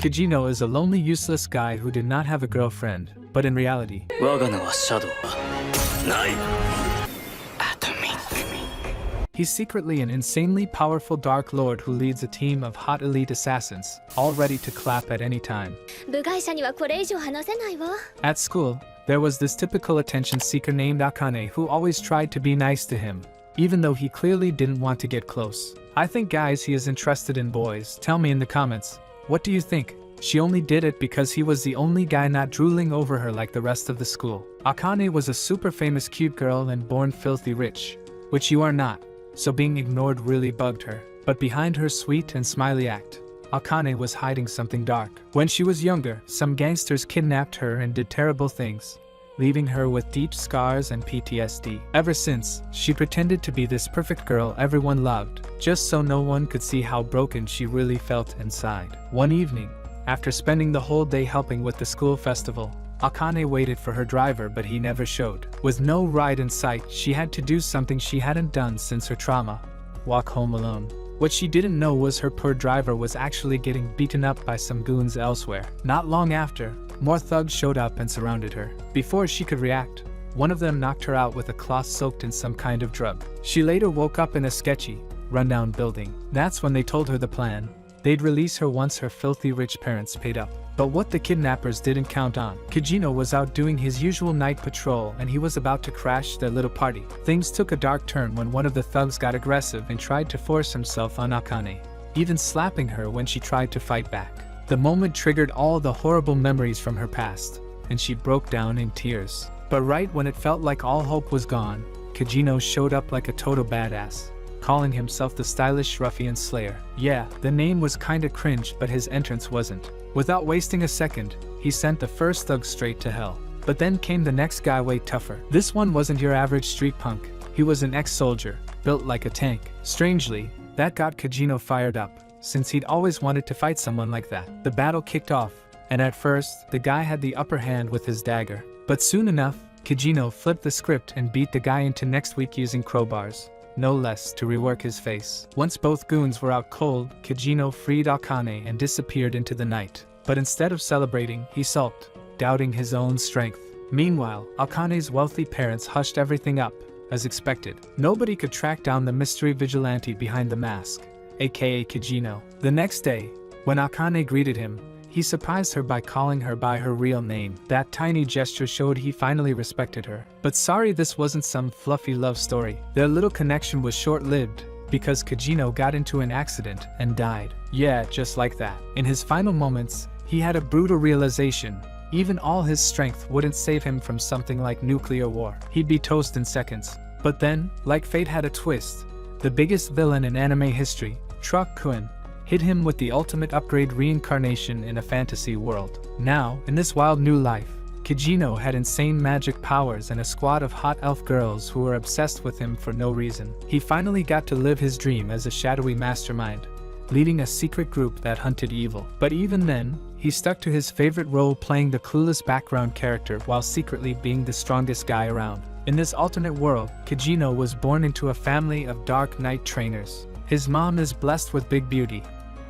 Kajino is a lonely, useless guy who did not have a girlfriend, but in reality, he's secretly an insanely powerful Dark Lord who leads a team of hot elite assassins, all ready to clap at any time. At school, there was this typical attention seeker named Akane who always tried to be nice to him, even though he clearly didn't want to get close. I think guys he is interested in boys. Tell me in the comments, what do you think? She only did it because he was the only guy not drooling over her like the rest of the school. Akane was a super famous cute girl and born filthy rich, which you are not, so being ignored really bugged her. But behind her sweet and smiley act, Akane was hiding something dark. When she was younger, some gangsters kidnapped her and did terrible things, leaving her with deep scars and PTSD. Ever since, she pretended to be this perfect girl everyone loved, just so no one could see how broken she really felt inside. One evening, after spending the whole day helping with the school festival, Akane waited for her driver but he never showed. With no ride in sight, she had to do something she hadn't done since her trauma: walk home alone. What she didn't know was her poor driver was actually getting beaten up by some goons elsewhere. Not long after, more thugs showed up and surrounded her. Before she could react, one of them knocked her out with a cloth soaked in some kind of drug. She later woke up in a sketchy, rundown building. That's when they told her the plan. They'd release her once her filthy rich parents paid up. But what the kidnappers didn't count on, Kajino was out doing his usual night patrol and he was about to crash their little party. Things took a dark turn when one of the thugs got aggressive and tried to force himself on Akane, even slapping her when she tried to fight back. The moment triggered all the horrible memories from her past, and she broke down in tears. But right when it felt like all hope was gone, Kajino showed up like a total badass, calling himself the stylish ruffian slayer. Yeah, the name was kinda cringe, but his entrance wasn't. Without wasting a second, he sent the first thug straight to hell. But then came the next guy way tougher. This one wasn't your average street punk. He was an ex-soldier, built like a tank. Strangely, that got Kajino fired up, since he'd always wanted to fight someone like that. The battle kicked off, and at first, the guy had the upper hand with his dagger. But soon enough, Kajino flipped the script and beat the guy into next week using crowbars, no less, to rework his face. Once both goons were out cold, Kajino freed Akane and disappeared into the night. But instead of celebrating, he sulked, doubting his own strength. Meanwhile, Akane's wealthy parents hushed everything up, as expected. Nobody could track down the mystery vigilante behind the mask, aka Kajino. The next day, when Akane greeted him, he surprised her by calling her by her real name. That tiny gesture showed he finally respected her. But sorry, this wasn't some fluffy love story. Their little connection was short-lived, because Kajino got into an accident and died. Yeah, just like that. In his final moments, he had a brutal realization. Even all his strength wouldn't save him from something like nuclear war. He'd be toast in seconds. But then, like fate had a twist, the biggest villain in anime history, Truck-kun, hit him with the ultimate upgrade reincarnation in a fantasy world. Now, in this wild new life, Kajino had insane magic powers and a squad of hot elf girls who were obsessed with him for no reason. He finally got to live his dream as a shadowy mastermind, leading a secret group that hunted evil. But even then, he stuck to his favorite role, playing the clueless background character while secretly being the strongest guy around. In this alternate world, Kajino was born into a family of Dark Knight trainers. His mom is blessed with big beauty,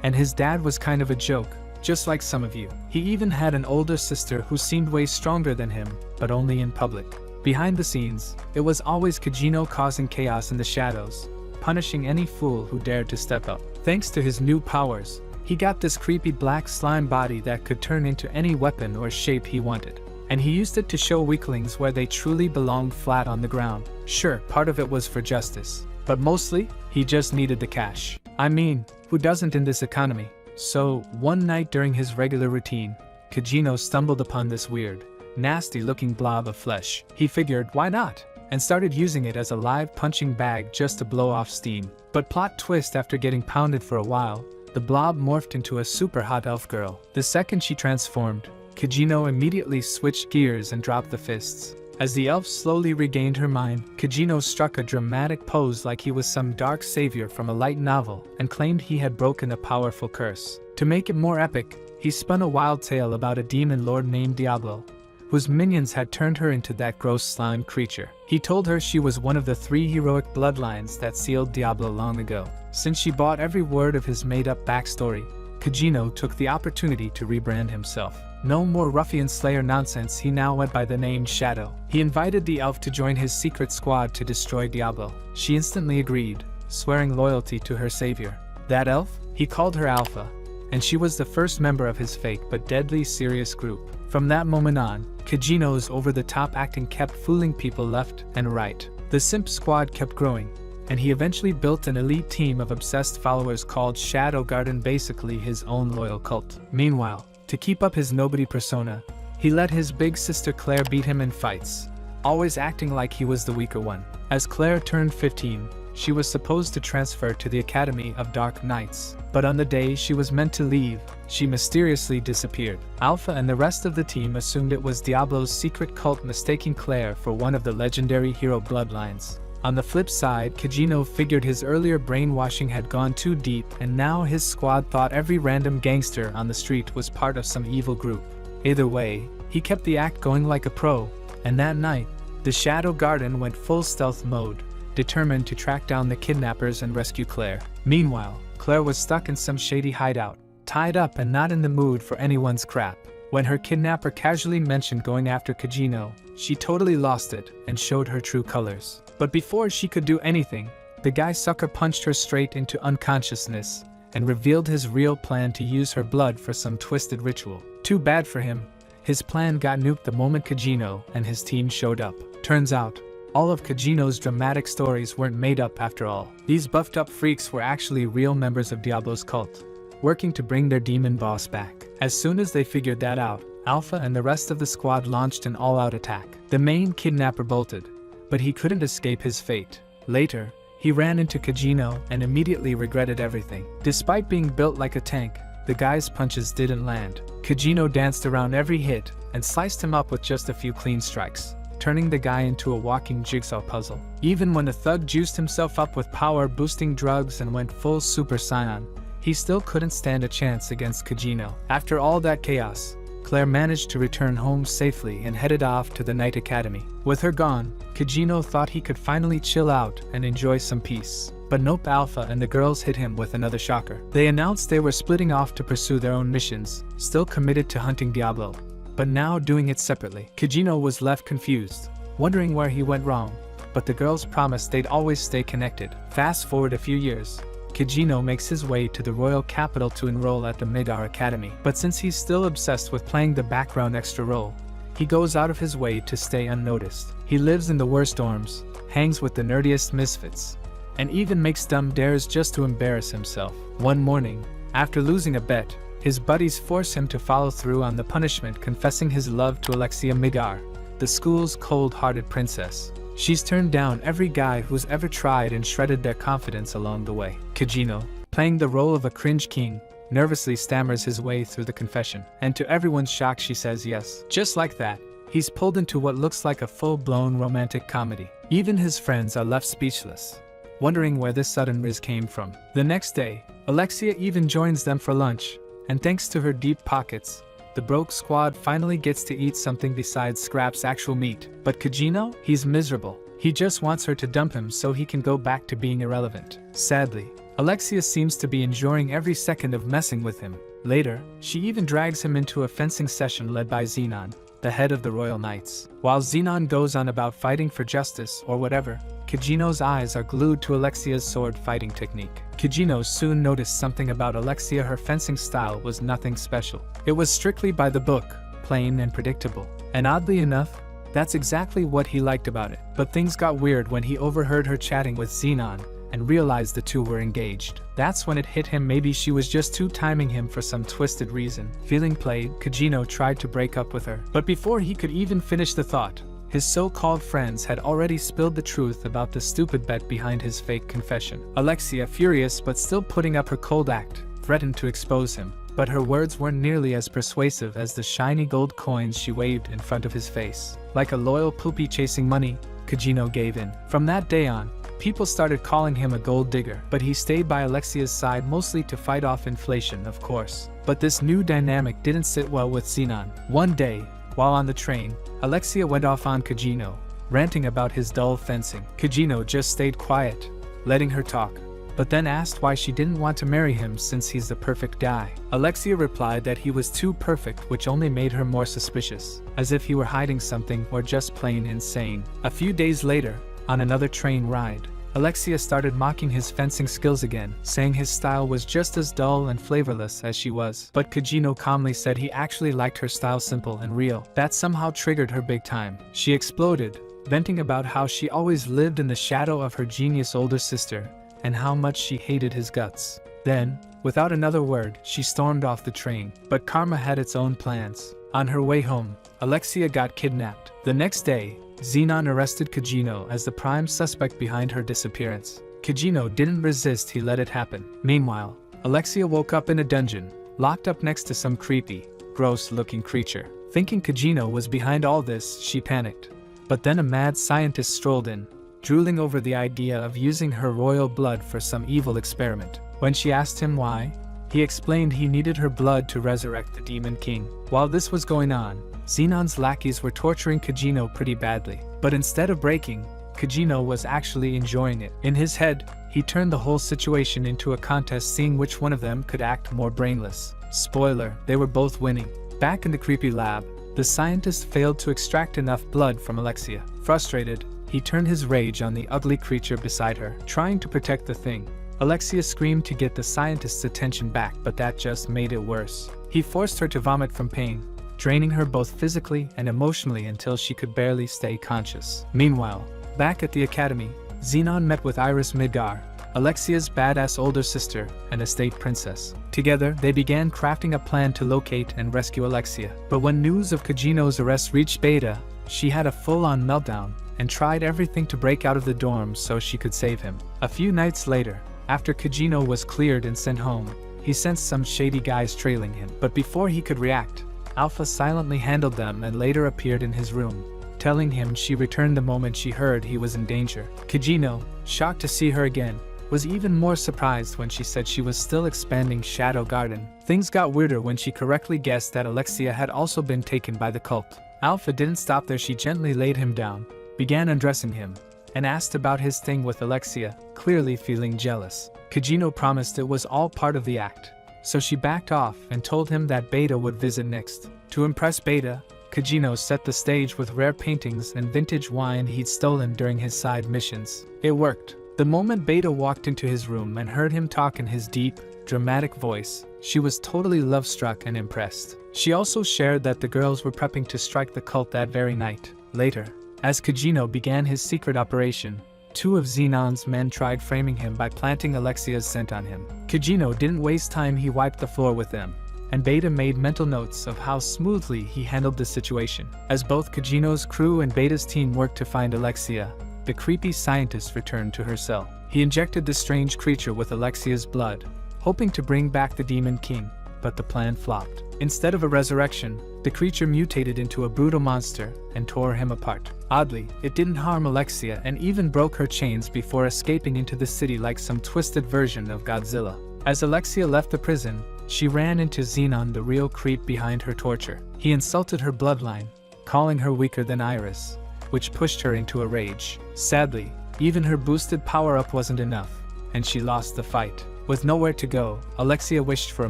and his dad was kind of a joke, just like some of you. He even had an older sister who seemed way stronger than him, but only in public. Behind the scenes, it was always Kajino causing chaos in the shadows, punishing any fool who dared to step up. Thanks to his new powers, he got this creepy black slime body that could turn into any weapon or shape he wanted. And he used it to show weaklings where they truly belonged, flat on the ground. Sure, part of it was for justice, but mostly, he just needed the cash. I mean, who doesn't in this economy? So, one night during his regular routine, Kajino stumbled upon this weird, nasty-looking blob of flesh. He figured, why not? And started using it as a live punching bag just to blow off steam. But plot twist, after getting pounded for a while, the blob morphed into a super hot elf girl. The second she transformed, Kajino immediately switched gears and dropped the fists. As the elf slowly regained her mind, Kajino struck a dramatic pose like he was some dark savior from a light novel and claimed he had broken a powerful curse. To make it more epic, he spun a wild tale about a demon lord named Diablo, whose minions had turned her into that gross slime creature. He told her she was one of the 3 heroic bloodlines that sealed Diablo long ago. Since she bought every word of his made-up backstory, Kajino took the opportunity to rebrand himself. No more ruffian slayer nonsense, he now went by the name Shadow. He invited the elf to join his secret squad to destroy Diablo. She instantly agreed, swearing loyalty to her savior. That elf? He called her Alpha, and she was the first member of his fake but deadly serious group. From that moment on, Kajino's over-the-top acting kept fooling people left and right. The simp squad kept growing, and he eventually built an elite team of obsessed followers called Shadow Garden, basically his own loyal cult. Meanwhile, to keep up his nobody persona, he let his big sister Claire beat him in fights, always acting like he was the weaker one. As Claire turned 15, she was supposed to transfer to the Academy of Dark Knights, but on the day she was meant to leave, she mysteriously disappeared. Alpha and the rest of the team assumed it was Diablo's secret cult, mistaking Claire for one of the legendary hero bloodlines. On the flip side, Kajino figured his earlier brainwashing had gone too deep, and now his squad thought every random gangster on the street was part of some evil group. Either way, he kept the act going like a pro, and that night, the Shadow Garden went full stealth mode, determined to track down the kidnappers and rescue Claire. Meanwhile, Claire was stuck in some shady hideout, tied up and not in the mood for anyone's crap. When her kidnapper casually mentioned going after Kajino, she totally lost it and showed her true colors. But before she could do anything, the guy sucker punched her straight into unconsciousness and revealed his real plan to use her blood for some twisted ritual. Too bad for him, his plan got nuked the moment Kajino and his team showed up. Turns out, all of Kajino's dramatic stories weren't made up after all. These buffed up freaks were actually real members of Diablo's cult, working to bring their demon boss back. As soon as they figured that out, Alpha and the rest of the squad launched an all-out attack. The main kidnapper bolted, but he couldn't escape his fate. Later, he ran into Kajino and immediately regretted everything. Despite being built like a tank, the guy's punches didn't land. Kajino danced around every hit and sliced him up with just a few clean strikes, turning the guy into a walking jigsaw puzzle. Even when the thug juiced himself up with power-boosting drugs and went full Super Saiyan, he still couldn't stand a chance against Kajino. After all that chaos, Claire managed to return home safely and headed off to the Night Academy. With her gone, Kajino thought he could finally chill out and enjoy some peace. But nope, Alpha and the girls hit him with another shocker. They announced they were splitting off to pursue their own missions, still committed to hunting Diablo, but now doing it separately. Kajino was left confused, wondering where he went wrong, but the girls promised they'd always stay connected. Fast forward a few years, Kajino makes his way to the royal capital to enroll at the Midgar Academy. But since he's still obsessed with playing the background extra role, he goes out of his way to stay unnoticed. He lives in the worst dorms, hangs with the nerdiest misfits, and even makes dumb dares just to embarrass himself. One morning, after losing a bet, his buddies force him to follow through on the punishment, confessing his love to Alexia Midgar, the school's cold-hearted princess. She's turned down every guy who's ever tried and shredded their confidence along the way. Kajino, playing the role of a cringe king, nervously stammers his way through the confession, and to everyone's shock she says yes. Just like that, he's pulled into what looks like a full-blown romantic comedy. Even his friends are left speechless, wondering where this sudden riz came from. The next day, Alexia even joins them for lunch, and thanks to her deep pockets, the broke squad finally gets to eat something besides Scrap's actual meat. But Kajino? He's miserable. He just wants her to dump him so he can go back to being irrelevant. Sadly, Alexia seems to be enjoying every second of messing with him. Later, she even drags him into a fencing session led by Xenon, the head of the Royal Knights. While Xenon goes on about fighting for justice or whatever, Kajino's eyes are glued to Alexia's sword fighting technique. Kajino soon noticed something about Alexia. Her fencing style was nothing special. It was strictly by the book, plain and predictable. And oddly enough, that's exactly what he liked about it. But things got weird when he overheard her chatting with Xenon and realized the two were engaged. That's when it hit him, maybe she was just two-timing him for some twisted reason. Feeling played, Kajino tried to break up with her. But before he could even finish the thought, his so-called friends had already spilled the truth about the stupid bet behind his fake confession. Alexia, furious but still putting up her cold act, threatened to expose him. But her words weren't nearly as persuasive as the shiny gold coins she waved in front of his face. Like a loyal poopy chasing money, Kajino gave in. From that day on, people started calling him a gold digger, but he stayed by Alexia's side mostly to fight off inflation, of course. But this new dynamic didn't sit well with Xenon. One day, while on the train, Alexia went off on Kajino, ranting about his dull fencing. Kajino just stayed quiet, letting her talk, but then asked why she didn't want to marry him since he's the perfect guy. Alexia replied that he was too perfect, which only made her more suspicious, as if he were hiding something or just plain insane. A few days later, on another train ride, Alexia started mocking his fencing skills again, saying his style was just as dull and flavorless as she was. But Kajino calmly said he actually liked her style simple and real. That somehow triggered her big time. She exploded, venting about how she always lived in the shadow of her genius older sister, and how much she hated his guts. Then, without another word, she stormed off the train. But karma had its own plans. On her way home, Alexia got kidnapped. The next day, Zenon arrested Kajino as the prime suspect behind her disappearance. Kajino didn't resist, he let it happen. Meanwhile, Alexia woke up in a dungeon, locked up next to some creepy, gross-looking creature. Thinking Kajino was behind all this, she panicked. But then a mad scientist strolled in, drooling over the idea of using her royal blood for some evil experiment. When she asked him why, he explained he needed her blood to resurrect the Demon King. While this was going on, Zenon's lackeys were torturing Kajino pretty badly. But instead of breaking, Kajino was actually enjoying it. In his head, he turned the whole situation into a contest, seeing which one of them could act more brainless. Spoiler, they were both winning. Back in the creepy lab, the scientist failed to extract enough blood from Alexia. Frustrated, he turned his rage on the ugly creature beside her, trying to protect the thing. Alexia screamed to get the scientist's attention back, but that just made it worse. He forced her to vomit from pain, draining her both physically and emotionally until she could barely stay conscious. Meanwhile, back at the academy, Zenon met with Iris Midgar, Alexia's badass older sister and a state princess. Together, they began crafting a plan to locate and rescue Alexia. But when news of Kajino's arrest reached Beta, she had a full-on meltdown and tried everything to break out of the dorms so she could save him. A few nights later, after Kajino was cleared and sent home, he sensed some shady guys trailing him. But before he could react, Alpha silently handled them and later appeared in his room, telling him she returned the moment she heard he was in danger. Kajino, shocked to see her again, was even more surprised when she said she was still expanding Shadow Garden. Things got weirder when she correctly guessed that Alexia had also been taken by the cult. Alpha didn't stop there. She gently laid him down, began undressing him, and asked about his thing with Alexia, clearly feeling jealous. Kajino promised it was all part of the act, so she backed off and told him that Beta would visit next. To impress Beta, Kajino set the stage with rare paintings and vintage wine he'd stolen during his side missions. It worked. The moment Beta walked into his room and heard him talk in his deep, dramatic voice, she was totally love-struck and impressed. She also shared that the girls were prepping to strike the cult that very night. Later, as Kajino began his secret operation, two of Zenon's men tried framing him by planting Alexia's scent on him. Kajino didn't waste time, he wiped the floor with them, and Beta made mental notes of how smoothly he handled the situation. As both Kajino's crew and Beta's team worked to find Alexia, the creepy scientist returned to her cell. He injected the strange creature with Alexia's blood, hoping to bring back the Demon King, but the plan flopped. Instead of a resurrection, the creature mutated into a brutal monster and tore him apart. Oddly, it didn't harm Alexia and even broke her chains before escaping into the city like some twisted version of Godzilla. As Alexia left the prison, she ran into Zenon, the real creep behind her torture. He insulted her bloodline, calling her weaker than Iris, which pushed her into a rage. Sadly, even her boosted power-up wasn't enough, and she lost the fight. With nowhere to go, Alexia wished for a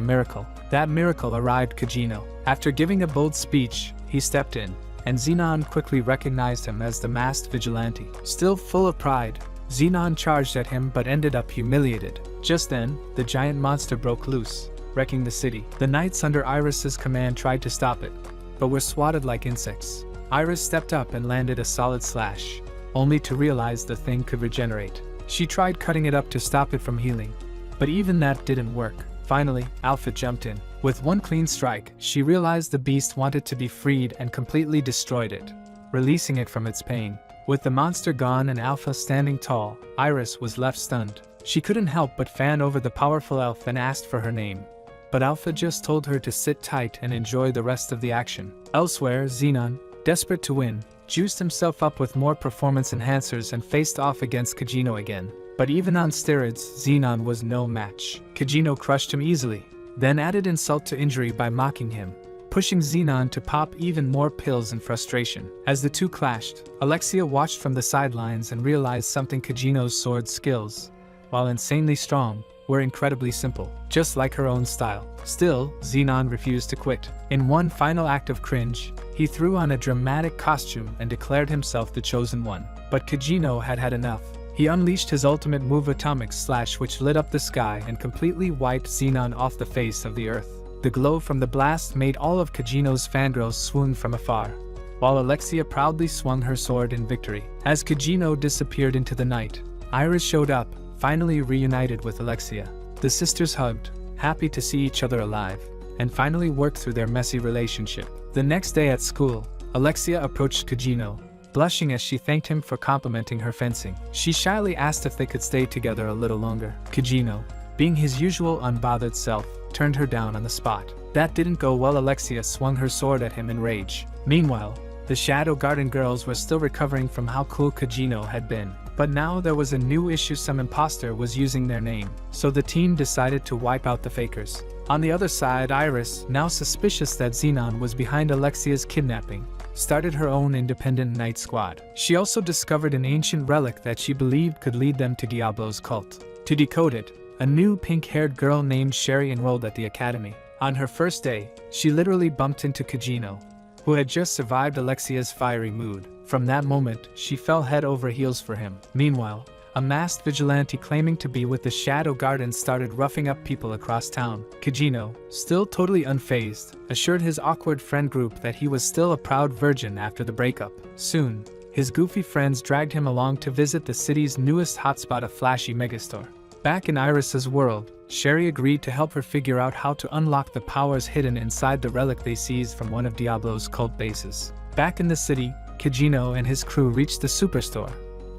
miracle. That miracle arrived. Kajino. After giving a bold speech, he stepped in, and Zenon quickly recognized him as the masked vigilante. Still full of pride, Zenon charged at him but ended up humiliated. Just then, the giant monster broke loose, wrecking the city. The knights under Iris's command tried to stop it, but were swatted like insects. Iris stepped up and landed a solid slash, only to realize the thing could regenerate. She tried cutting it up to stop it from healing, but even that didn't work. Finally, Alpha jumped in. With one clean strike, she realized the beast wanted to be freed and completely destroyed it, releasing it from its pain. With the monster gone and Alpha standing tall, Iris was left stunned. She couldn't help but fan over the powerful elf and asked for her name, but Alpha just told her to sit tight and enjoy the rest of the action. Elsewhere, Zenon, desperate to win, juiced himself up with more performance enhancers and faced off against Kajino again. But even on steroids, Zenon was no match. Kajino crushed him easily, then added insult to injury by mocking him, pushing Zenon to pop even more pills in frustration. As the two clashed, Alexia watched from the sidelines and realized something: Kajino's sword skills, while insanely strong, were incredibly simple, just like her own style. Still, Xenon refused to quit. In one final act of cringe, he threw on a dramatic costume and declared himself the chosen one. But Kajino had had enough. He unleashed his ultimate move, Atomic Slash, which lit up the sky and completely wiped Xenon off the face of the earth. The glow from the blast made all of Kajino's fangirls swoon from afar, while Alexia proudly swung her sword in victory. As Kajino disappeared into the night, Iris showed up, finally reunited with Alexia. The sisters hugged, happy to see each other alive, and finally worked through their messy relationship. The next day at school, Alexia approached Kajino, blushing as she thanked him for complimenting her fencing. She shyly asked if they could stay together a little longer. Kajino, being his usual unbothered self, turned her down on the spot. That didn't go well. Alexia swung her sword at him in rage. Meanwhile, the Shadow Garden girls were still recovering from how cool Kajino had been. But now there was a new issue. Some imposter was using their name, so the team decided to wipe out the fakers. On the other side, Iris, now suspicious that Xenon was behind Alexia's kidnapping, started her own independent night squad. She also discovered an ancient relic that she believed could lead them to Diablo's cult. To decode it, a new pink-haired girl named Sherry enrolled at the academy. On her first day, she literally bumped into Kajino, who had just survived Alexia's fiery mood. From that moment, she fell head over heels for him. Meanwhile, a masked vigilante claiming to be with the Shadow Garden started roughing up people across town. Kajino, still totally unfazed, assured his awkward friend group that he was still a proud virgin after the breakup. Soon, his goofy friends dragged him along to visit the city's newest hotspot, a flashy megastore. Back in Iris's world, Sherry agreed to help her figure out how to unlock the powers hidden inside the relic they seized from one of Diablo's cult bases. Back in the city, Kajino and his crew reached the superstore,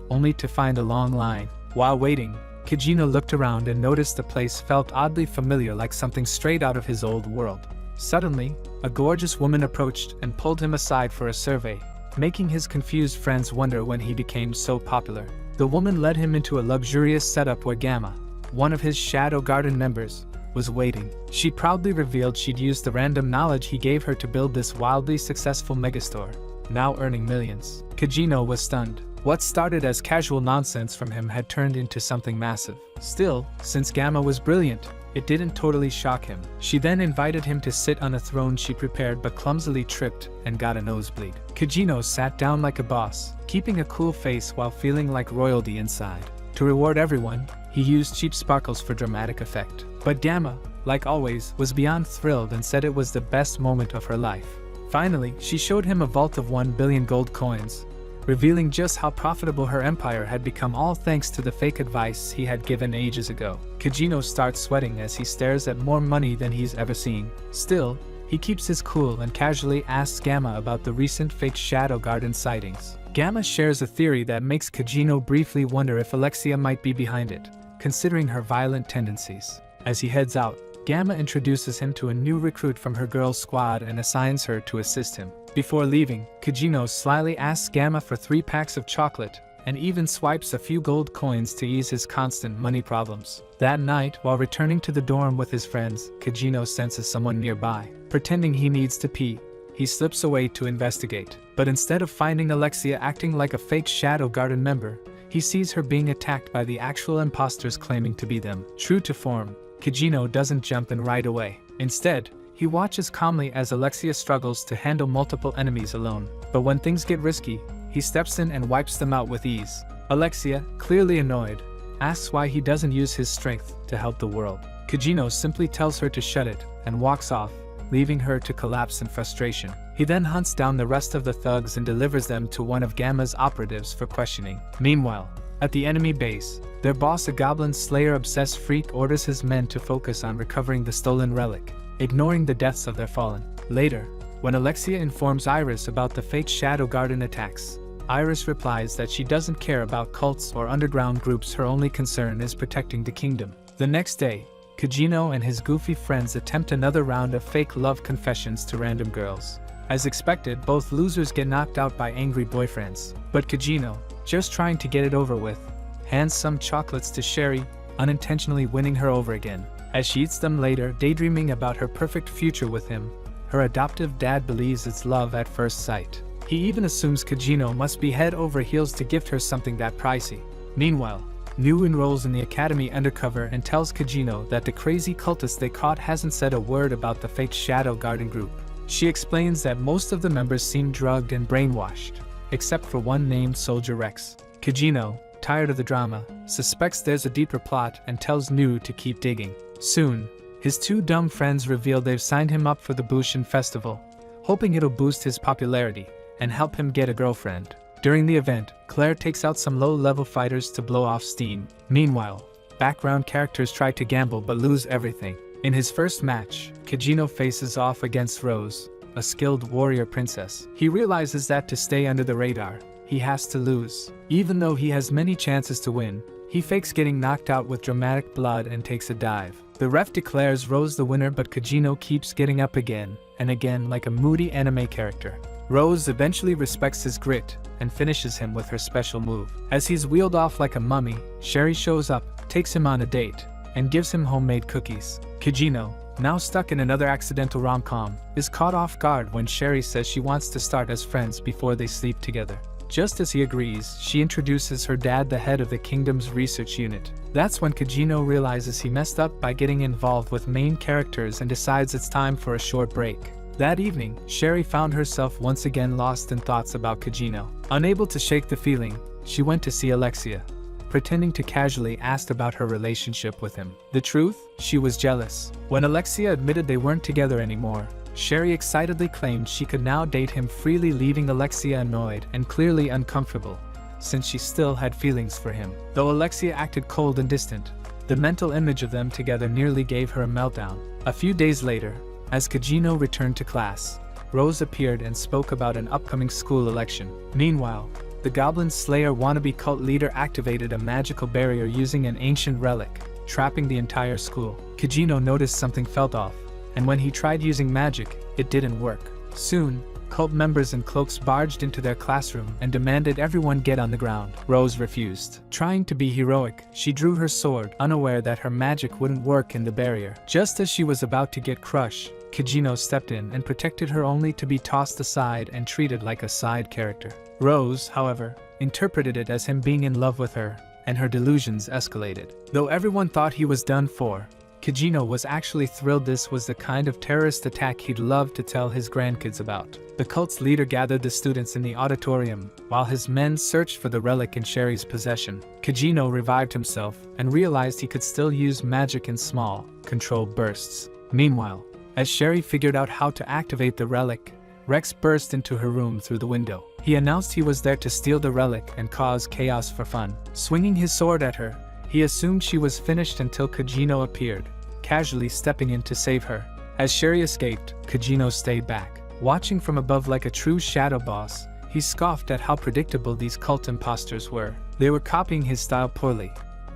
only to find a long line. While waiting, Kajino looked around and noticed the place felt oddly familiar, like something straight out of his old world. Suddenly, a gorgeous woman approached and pulled him aside for a survey, making his confused friends wonder when he became so popular. The woman led him into a luxurious setup where Gamma, one of his Shadow Garden members, was waiting. She proudly revealed she'd used the random knowledge he gave her to build this wildly successful megastore, now earning millions. Kajino was stunned. What started as casual nonsense from him had turned into something massive. Still, since Gamma was brilliant, it didn't totally shock him. She then invited him to sit on a throne she prepared but clumsily tripped and got a nosebleed. Kajino sat down like a boss, keeping a cool face while feeling like royalty inside. To reward everyone, he used cheap sparkles for dramatic effect. But Gamma, like always, was beyond thrilled and said it was the best moment of her life. Finally, she showed him a vault of 1 billion gold coins, revealing just how profitable her empire had become, all thanks to the fake advice he had given ages ago. Kajino starts sweating as he stares at more money than he's ever seen. Still, he keeps his cool and casually asks Gamma about the recent fake Shadow Garden sightings. Gamma shares a theory that makes Kajino briefly wonder if Alexia might be behind it, considering her violent tendencies. As he heads out, Gamma introduces him to a new recruit from her girls' squad and assigns her to assist him. Before leaving, Kajino slyly asks Gamma for 3 packs of chocolate, and even swipes a few gold coins to ease his constant money problems. That night, while returning to the dorm with his friends, Kajino senses someone nearby. Pretending he needs to pee, he slips away to investigate. But instead of finding Alexia acting like a fake Shadow Garden member, he sees her being attacked by the actual imposters claiming to be them. True to form, Kajino doesn't jump in right away. Instead, he watches calmly as Alexia struggles to handle multiple enemies alone. But when things get risky, he steps in and wipes them out with ease. Alexia, clearly annoyed, asks why he doesn't use his strength to help the world. Kajino simply tells her to shut it and walks off, leaving her to collapse in frustration. He then hunts down the rest of the thugs and delivers them to one of Gamma's operatives for questioning. Meanwhile, at the enemy base, their boss, a Goblin Slayer-obsessed freak, orders his men to focus on recovering the stolen relic, ignoring the deaths of their fallen. Later, when Alexia informs Iris about the fake Shadow Garden attacks, Iris replies that she doesn't care about cults or underground groups. Her only concern is protecting the kingdom. The next day, Kajino and his goofy friends attempt another round of fake love confessions to random girls. As expected, both losers get knocked out by angry boyfriends. But Kajino, just trying to get it over with, hands some chocolates to Sherry, unintentionally winning her over again. As she eats them later, daydreaming about her perfect future with him, her adoptive dad believes it's love at first sight. He even assumes Kajino must be head over heels to gift her something that pricey. Meanwhile, Nu enrolls in the academy undercover and tells Kajino that the crazy cultist they caught hasn't said a word about the fake Shadow Garden group. She explains that most of the members seem drugged and brainwashed, except for one named Soldier Rex. Kajino, tired of the drama, suspects there's a deeper plot and tells Nu to keep digging. Soon, his two dumb friends reveal they've signed him up for the Bushin Festival, hoping it'll boost his popularity and help him get a girlfriend. During the event, Claire takes out some low-level fighters to blow off steam. Meanwhile, background characters try to gamble but lose everything. In his first match, Kajino faces off against Rose, a skilled warrior princess. He realizes that to stay under the radar, he has to lose. Even though he has many chances to win, he fakes getting knocked out with dramatic blood and takes a dive. The ref declares Rose the winner, but Kajino keeps getting up again and again like a moody anime character. Rose eventually respects his grit and finishes him with her special move. As he's wheeled off like a mummy, Sherry shows up, takes him on a date, and gives him homemade cookies. Kajino, now stuck in another accidental rom-com, is caught off guard when Sherry says she wants to start as friends before they sleep together. Just as he agrees, she introduces her dad, the head of the kingdom's research unit. That's when Kajino realizes he messed up by getting involved with main characters and decides it's time for a short break. That evening, Sherry found herself once again lost in thoughts about Kajino. Unable to shake the feeling, she went to see Alexia, pretending to casually ask about her relationship with him. The truth? She was jealous. When Alexia admitted they weren't together anymore, Sherry excitedly claimed she could now date him freely, leaving Alexia annoyed and clearly uncomfortable, since she still had feelings for him. Though Alexia acted cold and distant, the mental image of them together nearly gave her a meltdown. A few days later, as Kajino returned to class, Rose appeared and spoke about an upcoming school election. Meanwhile, the Goblin Slayer wannabe cult leader activated a magical barrier using an ancient relic, trapping the entire school. Kajino noticed something felt off, and when he tried using magic, it didn't work. Soon, cult members in cloaks barged into their classroom and demanded everyone get on the ground. Rose refused. Trying to be heroic, she drew her sword, unaware that her magic wouldn't work in the barrier. Just as she was about to get crushed, Kajino stepped in and protected her, only to be tossed aside and treated like a side character. Rose, however, interpreted it as him being in love with her, and her delusions escalated. Though everyone thought he was done for, Kajino was actually thrilled. This was the kind of terrorist attack he'd love to tell his grandkids about. The cult's leader gathered the students in the auditorium, while his men searched for the relic in Sherry's possession. Kajino revived himself and realized he could still use magic in small, controlled bursts. Meanwhile, as Sherry figured out how to activate the relic, Rex burst into her room through the window. He announced he was there to steal the relic and cause chaos for fun. Swinging his sword at her, he assumed she was finished until Kajino appeared, casually stepping in to save her. As Sherry escaped, Kajino stayed back. Watching from above like a true shadow boss, he scoffed at how predictable these cult imposters were. They were copying his style poorly,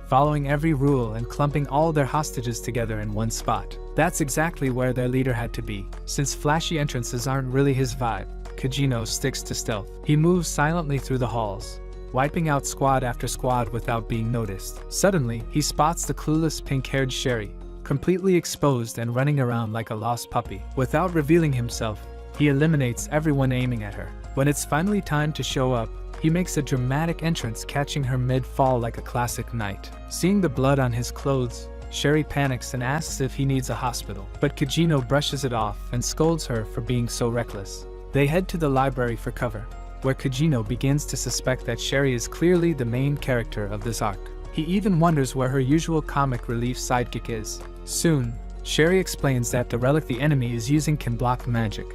following every rule and clumping all their hostages together in one spot. That's exactly where their leader had to be. Since flashy entrances aren't really his vibe, Kajino sticks to stealth. He moves silently through the halls, wiping out squad after squad without being noticed. Suddenly, he spots the clueless pink-haired Sherry, completely exposed and running around like a lost puppy. Without revealing himself, he eliminates everyone aiming at her. When it's finally time to show up, he makes a dramatic entrance, catching her mid-fall like a classic knight. Seeing the blood on his clothes, Sherry panics and asks if he needs a hospital, but Kajino brushes it off and scolds her for being so reckless. They head to the library for cover, where Kajino begins to suspect that Sherry is clearly the main character of this arc. He even wonders where her usual comic relief sidekick is. Soon, Sherry explains that the relic the enemy is using can block magic,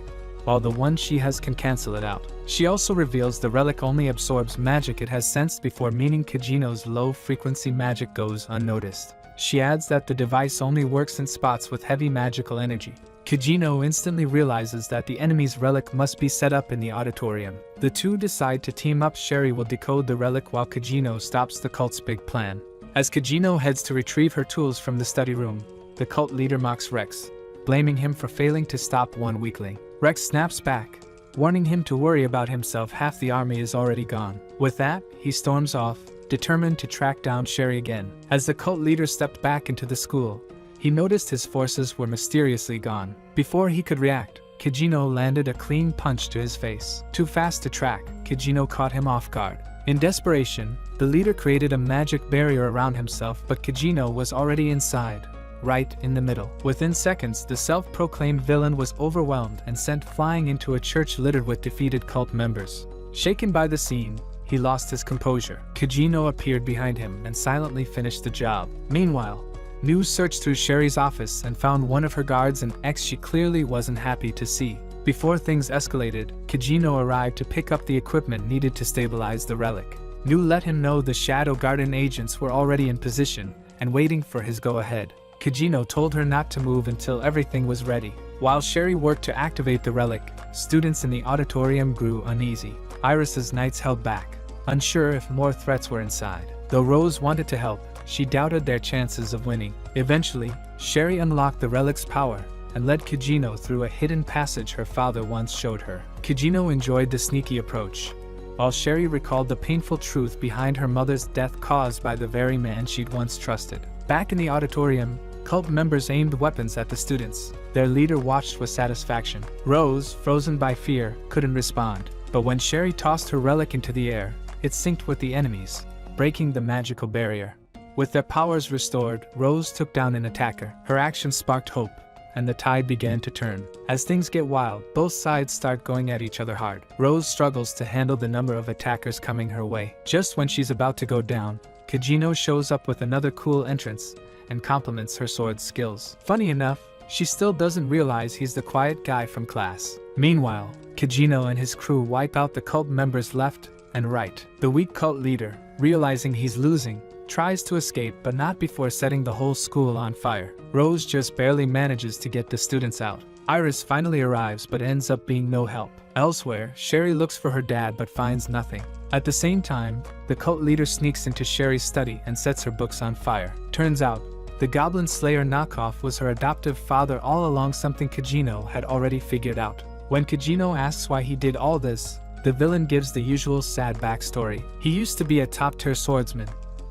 while the one she has can cancel it out. She also reveals the relic only absorbs magic it has sensed before, meaning Kajino's low-frequency magic goes unnoticed. She adds that the device only works in spots with heavy magical energy. Kajino instantly realizes that the enemy's relic must be set up in the auditorium. The two decide to team up. Sherry will decode the relic while Kajino stops the cult's big plan. As Kajino heads to retrieve her tools from the study room, the cult leader mocks Rex, blaming him for failing to stop one weakling. Rex snaps back, warning him to worry about himself. Half the army is already gone. With that, he storms off, determined to track down Sherry again. As the cult leader stepped back into the school, he noticed his forces were mysteriously gone. Before he could react, Kajino landed a clean punch to his face. Too fast to track, Kajino caught him off guard. In desperation, The leader created a magic barrier around himself, but Kajino was already inside, right in the middle. Within seconds, the self-proclaimed villain was overwhelmed and sent flying into a church littered with defeated cult members. Shaken by the scene, he lost his composure. Kajino appeared behind him and silently finished the job. Meanwhile, News searched through Sherry's office and found one of her guards, an ex she clearly wasn't happy to see. Before things escalated, Kajino arrived to pick up the equipment needed to stabilize the relic. New let him know the Shadow Garden agents were already in position and waiting for his go-ahead. Kajino told her not to move until everything was ready. While Sherry worked to activate the relic, students in the auditorium grew uneasy. Iris's knights held back, unsure if more threats were inside. Though Rose wanted to help, she doubted their chances of winning. Eventually, Sherry unlocked the relic's power and led Kajino through a hidden passage her father once showed her. Kajino enjoyed the sneaky approach, while Sherry recalled the painful truth behind her mother's death caused by the very man she'd once trusted. Back in the auditorium, cult members aimed weapons at the students. Their leader watched with satisfaction. Rose, frozen by fear, couldn't respond. But when Sherry tossed her relic into the air, it synced with the enemies, breaking the magical barrier. With their powers restored, Rose took down an attacker. Her action sparked hope, and the tide began to turn. As things get wild, both sides start going at each other hard. Rose struggles to handle the number of attackers coming her way. Just when she's about to go down, Kajino shows up with another cool entrance and compliments her sword's skills. Funny enough, she still doesn't realize he's the quiet guy from class. Meanwhile, Kajino and his crew wipe out the cult members left and right. The weak cult leader, realizing he's losing, tries to escape, but not before setting the whole school on fire. Rose just barely manages to get the students out. Iris finally arrives but ends up being no help. Elsewhere, Sherry looks for her dad but finds nothing. At the same time, the cult leader sneaks into Sherry's study and sets her books on fire. Turns out, the Goblin Slayer knockoff was her adoptive father all along, something Kajino had already figured out. When Kajino asks why he did all this, the villain gives the usual sad backstory. He used to be a top-tier swordsman,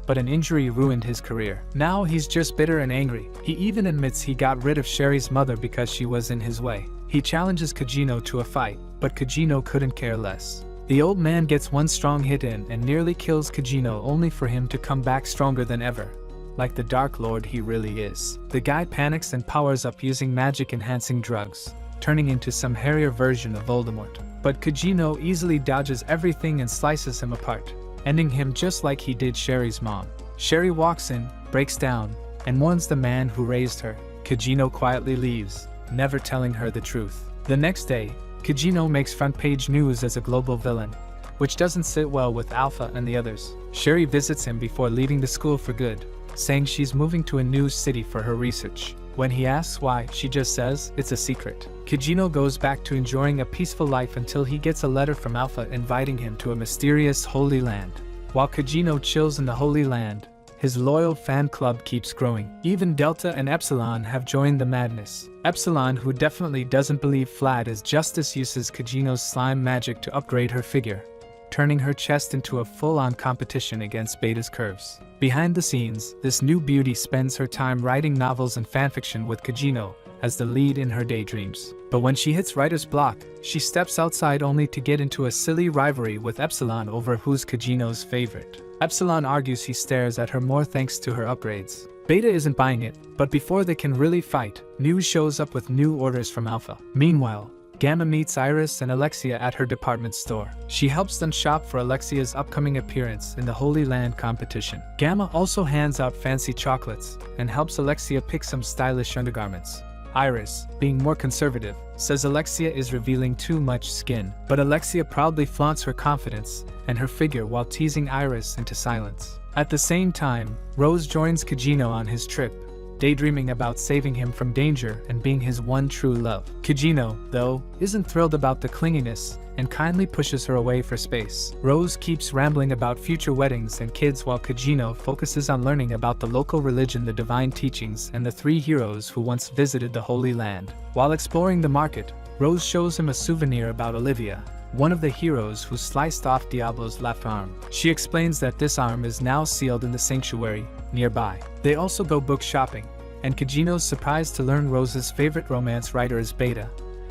but an injury ruined his career. Now he's just bitter and angry. He even admits he got rid of Sherry's mother because she was in his way. He challenges Kajino to a fight, but Kajino couldn't care less. The old man gets one strong hit in and nearly kills Kajino, only for him to come back stronger than ever, like the Dark Lord he really is. The guy panics and powers up using magic-enhancing drugs, turning into some hairier version of Voldemort. But Kajino easily dodges everything and slices him apart, ending him just like he did Sherry's mom. Sherry walks in, breaks down, and warns the man who raised her. Kajino quietly leaves, never telling her the truth. The next day, Kajino makes front-page news as a global villain, which doesn't sit well with Alpha and the others. Sherry visits him before leaving the school for good, saying she's moving to a new city for her research. When he asks why, she just says it's a secret. Kajino goes back to enjoying a peaceful life until he gets a letter from Alpha inviting him to a mysterious Holy Land. While Kajino chills in the Holy Land, his loyal fan club keeps growing. Even Delta and Epsilon have joined the madness. Epsilon, who definitely doesn't believe Flat as Justice, uses Kajino's slime magic to upgrade her figure, turning her chest into a full-on competition against Beta's curves. Behind the scenes, this new beauty spends her time writing novels and fanfiction with Kajino as the lead in her daydreams. But when she hits writer's block, she steps outside only to get into a silly rivalry with Epsilon over who's Kajino's favorite. Epsilon argues he stares at her more thanks to her upgrades. Beta isn't buying it, but before they can really fight, News shows up with new orders from Alpha. Meanwhile, Gamma meets Iris and Alexia at her department store. She helps them shop for Alexia's upcoming appearance in the Holy Land competition. Gamma also hands out fancy chocolates and helps Alexia pick some stylish undergarments. Iris, being more conservative, says Alexia is revealing too much skin, but Alexia proudly flaunts her confidence and her figure while teasing Iris into silence. At the same time, Rose joins Kajino on his trip, daydreaming about saving him from danger and being his one true love. Kajino, though, isn't thrilled about the clinginess and kindly pushes her away for space. Rose keeps rambling about future weddings and kids while Kajino focuses on learning about the local religion, the divine teachings, and the three heroes who once visited the Holy Land. While exploring the market, Rose shows him a souvenir about Olivia, one of the heroes who sliced off Diablo's left arm. She explains that this arm is now sealed in the sanctuary nearby. They also go book shopping, and Kajino's surprised to learn Rose's favorite romance writer is Beta,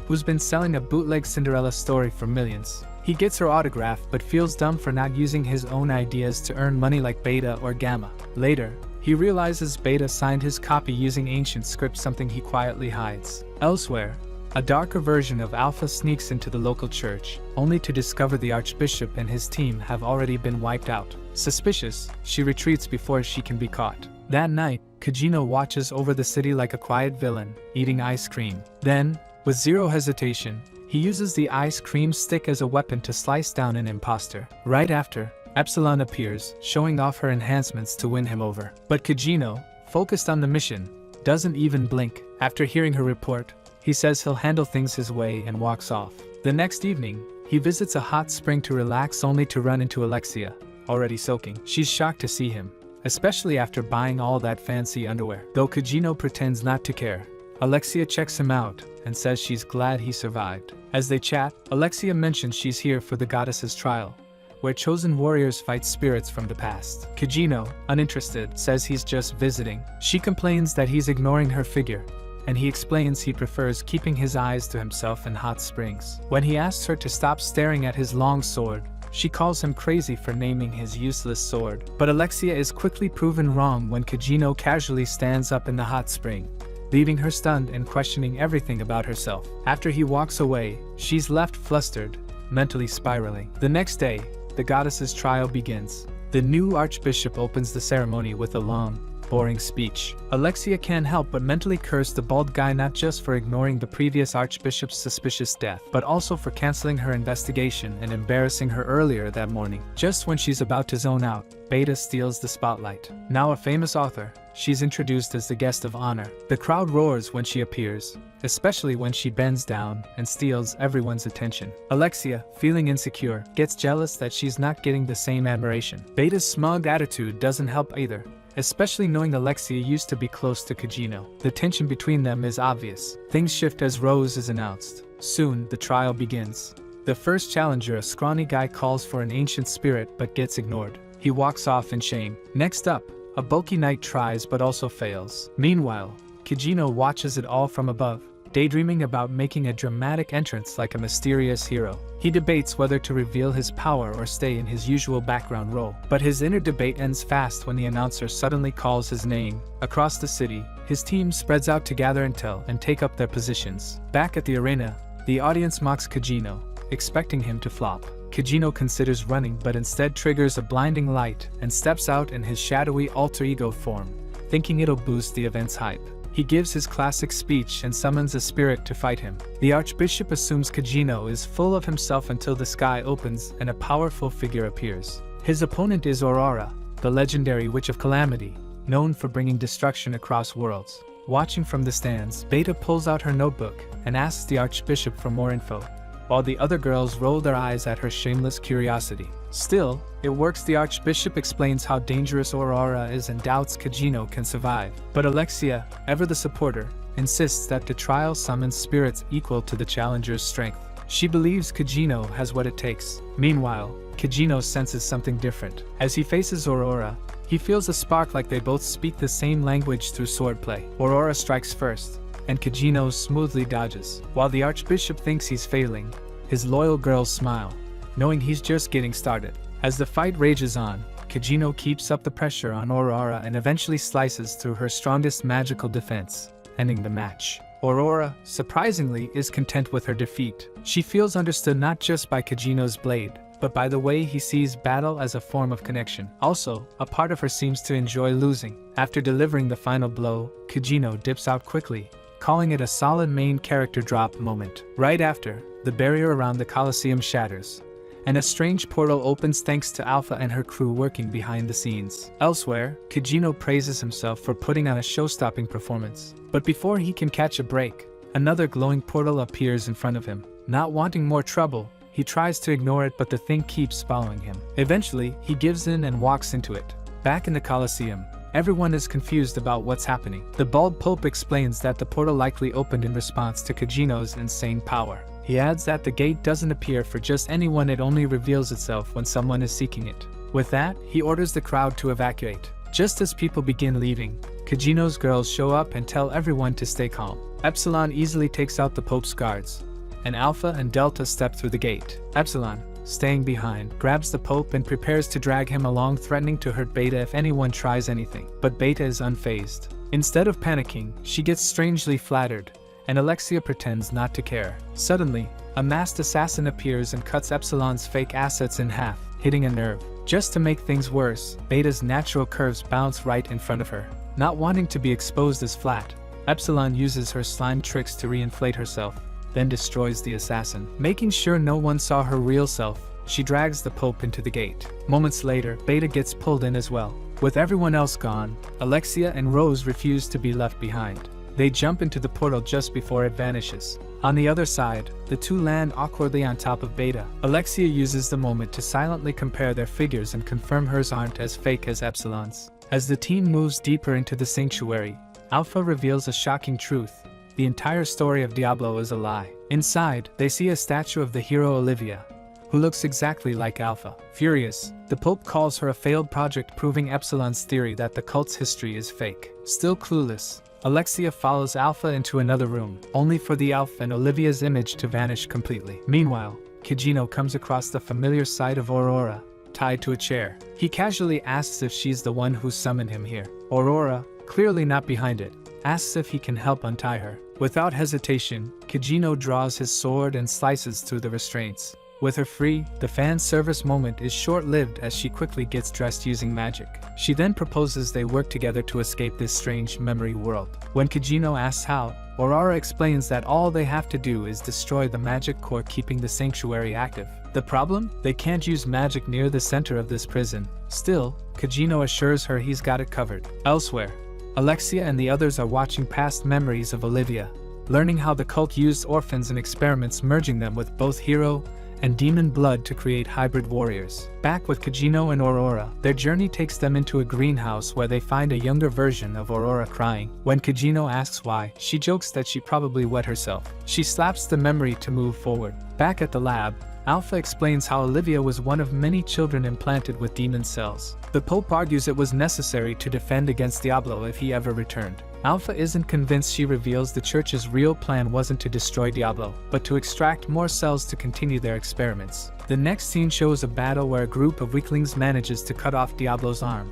who's been selling a bootleg Cinderella story for millions. He gets her autograph but feels dumb for not using his own ideas to earn money like Beta or Gamma. Later, he realizes Beta signed his copy using ancient script, something he quietly hides. Elsewhere, a darker version of Alpha sneaks into the local church, only to discover the Archbishop and his team have already been wiped out. Suspicious, she retreats before she can be caught. That night, Kajino watches over the city like a quiet villain, eating ice cream. Then, with zero hesitation, he uses the ice cream stick as a weapon to slice down an imposter. Right after, Epsilon appears, showing off her enhancements to win him over. But Kajino, focused on the mission, doesn't even blink. After hearing her report, he says he'll handle things his way and walks off. The next evening, he visits a hot spring to relax, only to run into Alexia, already soaking. She's shocked to see him, especially after buying all that fancy underwear. Though Kajino pretends not to care, Alexia checks him out and says she's glad he survived. As they chat, Alexia mentions she's here for the goddess's trial, where chosen warriors fight spirits from the past. Kajino, uninterested, says he's just visiting. She complains that he's ignoring her figure, and he explains he prefers keeping his eyes to himself in hot springs. When he asks her to stop staring at his long sword, she calls him crazy for naming his useless sword. But Alexia is quickly proven wrong when Kajino casually stands up in the hot spring, leaving her stunned and questioning everything about herself. After he walks away, she's left flustered, mentally spiraling. The next day, the goddess's trial begins. The new archbishop opens the ceremony with a long, boring speech. Alexia can't help but mentally curse the bald guy, not just for ignoring the previous archbishop's suspicious death, but also for canceling her investigation and embarrassing her earlier that morning. Just when she's about to zone out, Beta steals the spotlight. Now a famous author, she's introduced as the guest of honor. The crowd roars when she appears, especially when she bends down and steals everyone's attention. Alexia, feeling insecure, gets jealous that she's not getting the same admiration. Beta's smug attitude doesn't help either, especially knowing Alexia used to be close to Kajino. The tension between them is obvious. Things shift as Rose is announced. Soon, the trial begins. The first challenger, a scrawny guy, calls for an ancient spirit but gets ignored. He walks off in shame. Next up, a bulky knight tries but also fails. Meanwhile, Kajino watches it all from above, daydreaming about making a dramatic entrance like a mysterious hero. He debates whether to reveal his power or stay in his usual background role. But his inner debate ends fast when the announcer suddenly calls his name. Across the city, his team spreads out to gather intel and take up their positions. Back at the arena, the audience mocks Kajino, expecting him to flop. Kajino considers running but instead triggers a blinding light and steps out in his shadowy alter ego form, thinking it'll boost the event's hype. He gives his classic speech and summons a spirit to fight him. The Archbishop assumes Kajino is full of himself until the sky opens and a powerful figure appears. His opponent is Aurora, the legendary Witch of Calamity, known for bringing destruction across worlds. Watching from the stands, Beta pulls out her notebook and asks the Archbishop for more info, while the other girls roll their eyes at her shameless curiosity. Still, it works. The Archbishop explains how dangerous Aurora is and doubts Kajino can survive. But Alexia, ever the supporter, insists that the trial summons spirits equal to the challenger's strength. She believes Kajino has what it takes. Meanwhile, Kajino senses something different. As he faces Aurora, he feels a spark, like they both speak the same language through swordplay. Aurora strikes first, and Kajino smoothly dodges. While the Archbishop thinks he's failing, his loyal girls smile, knowing he's just getting started. As the fight rages on, Kajino keeps up the pressure on Aurora and eventually slices through her strongest magical defense, ending the match. Aurora, surprisingly, is content with her defeat. She feels understood not just by Kajino's blade, but by the way he sees battle as a form of connection. Also, a part of her seems to enjoy losing. After delivering the final blow, Kajino dips out quickly, calling it a solid main character drop moment. Right after, the barrier around the Colosseum shatters, and a strange portal opens thanks to Alpha and her crew working behind the scenes. Elsewhere, Kajino praises himself for putting on a show-stopping performance. But before he can catch a break, another glowing portal appears in front of him. Not wanting more trouble, he tries to ignore it, but the thing keeps following him. Eventually, he gives in and walks into it. Back in the Colosseum, everyone is confused about what's happening. The bald Pope explains that the portal likely opened in response to Kajino's insane power. He adds that the gate doesn't appear for just anyone, it only reveals itself when someone is seeking it. With that, he orders the crowd to evacuate. Just as people begin leaving, Kajino's girls show up and tell everyone to stay calm. Epsilon easily takes out the Pope's guards, and Alpha and Delta step through the gate. Epsilon, staying behind, grabs the Pope and prepares to drag him along, threatening to hurt Beta if anyone tries anything. But Beta is unfazed. Instead of panicking, she gets strangely flattered, and Alexia pretends not to care. Suddenly, a masked assassin appears and cuts Epsilon's fake assets in half, hitting a nerve. Just to make things worse, Beta's natural curves bounce right in front of her. Not wanting to be exposed as flat, Epsilon uses her slime tricks to reinflate herself, then destroys the assassin. Making sure no one saw her real self, she drags the Pope into the gate. Moments later, Beta gets pulled in as well. With everyone else gone, Alexia and Rose refuse to be left behind. They jump into the portal just before it vanishes. On the other side, the two land awkwardly on top of Beta. Alexia uses the moment to silently compare their figures and confirm hers aren't as fake as Epsilon's. As the team moves deeper into the sanctuary, Alpha reveals a shocking truth. The entire story of Diablo is a lie. Inside, they see a statue of the hero Olivia, who looks exactly like Alpha. Furious, the Pope calls her a failed project, proving Epsilon's theory that the cult's history is fake. Still clueless, Alexia follows Alpha into another room, only for the elf and Olivia's image to vanish completely. Meanwhile, Kajino comes across the familiar sight of Aurora, tied to a chair. He casually asks if she's the one who summoned him here. Aurora, clearly not behind it, asks if he can help untie her. Without hesitation, Kajino draws his sword and slices through the restraints. With her free, the fan service moment is short-lived as she quickly gets dressed using magic. She then proposes they work together to escape this strange memory world. When Kajino asks how, Aurora explains that all they have to do is destroy the magic core keeping the sanctuary active. The problem? They can't use magic near the center of this prison. Still, Kajino assures her he's got it covered. Elsewhere, Alexia and the others are watching past memories of Olivia, learning how the cult used orphans in experiments, merging them with both hero and demon blood to create hybrid warriors. Back with Kajino and Aurora, their journey takes them into a greenhouse where they find a younger version of Aurora crying. When Kajino asks why, she jokes that she probably wet herself. She slaps the memory to move forward. Back at the lab, Alpha explains how Olivia was one of many children implanted with demon cells. The Pope argues it was necessary to defend against Diablo if he ever returned. Alpha isn't convinced. She reveals the church's real plan wasn't to destroy Diablo, but to extract more cells to continue their experiments. The next scene shows a battle where a group of weaklings manages to cut off Diablo's arm,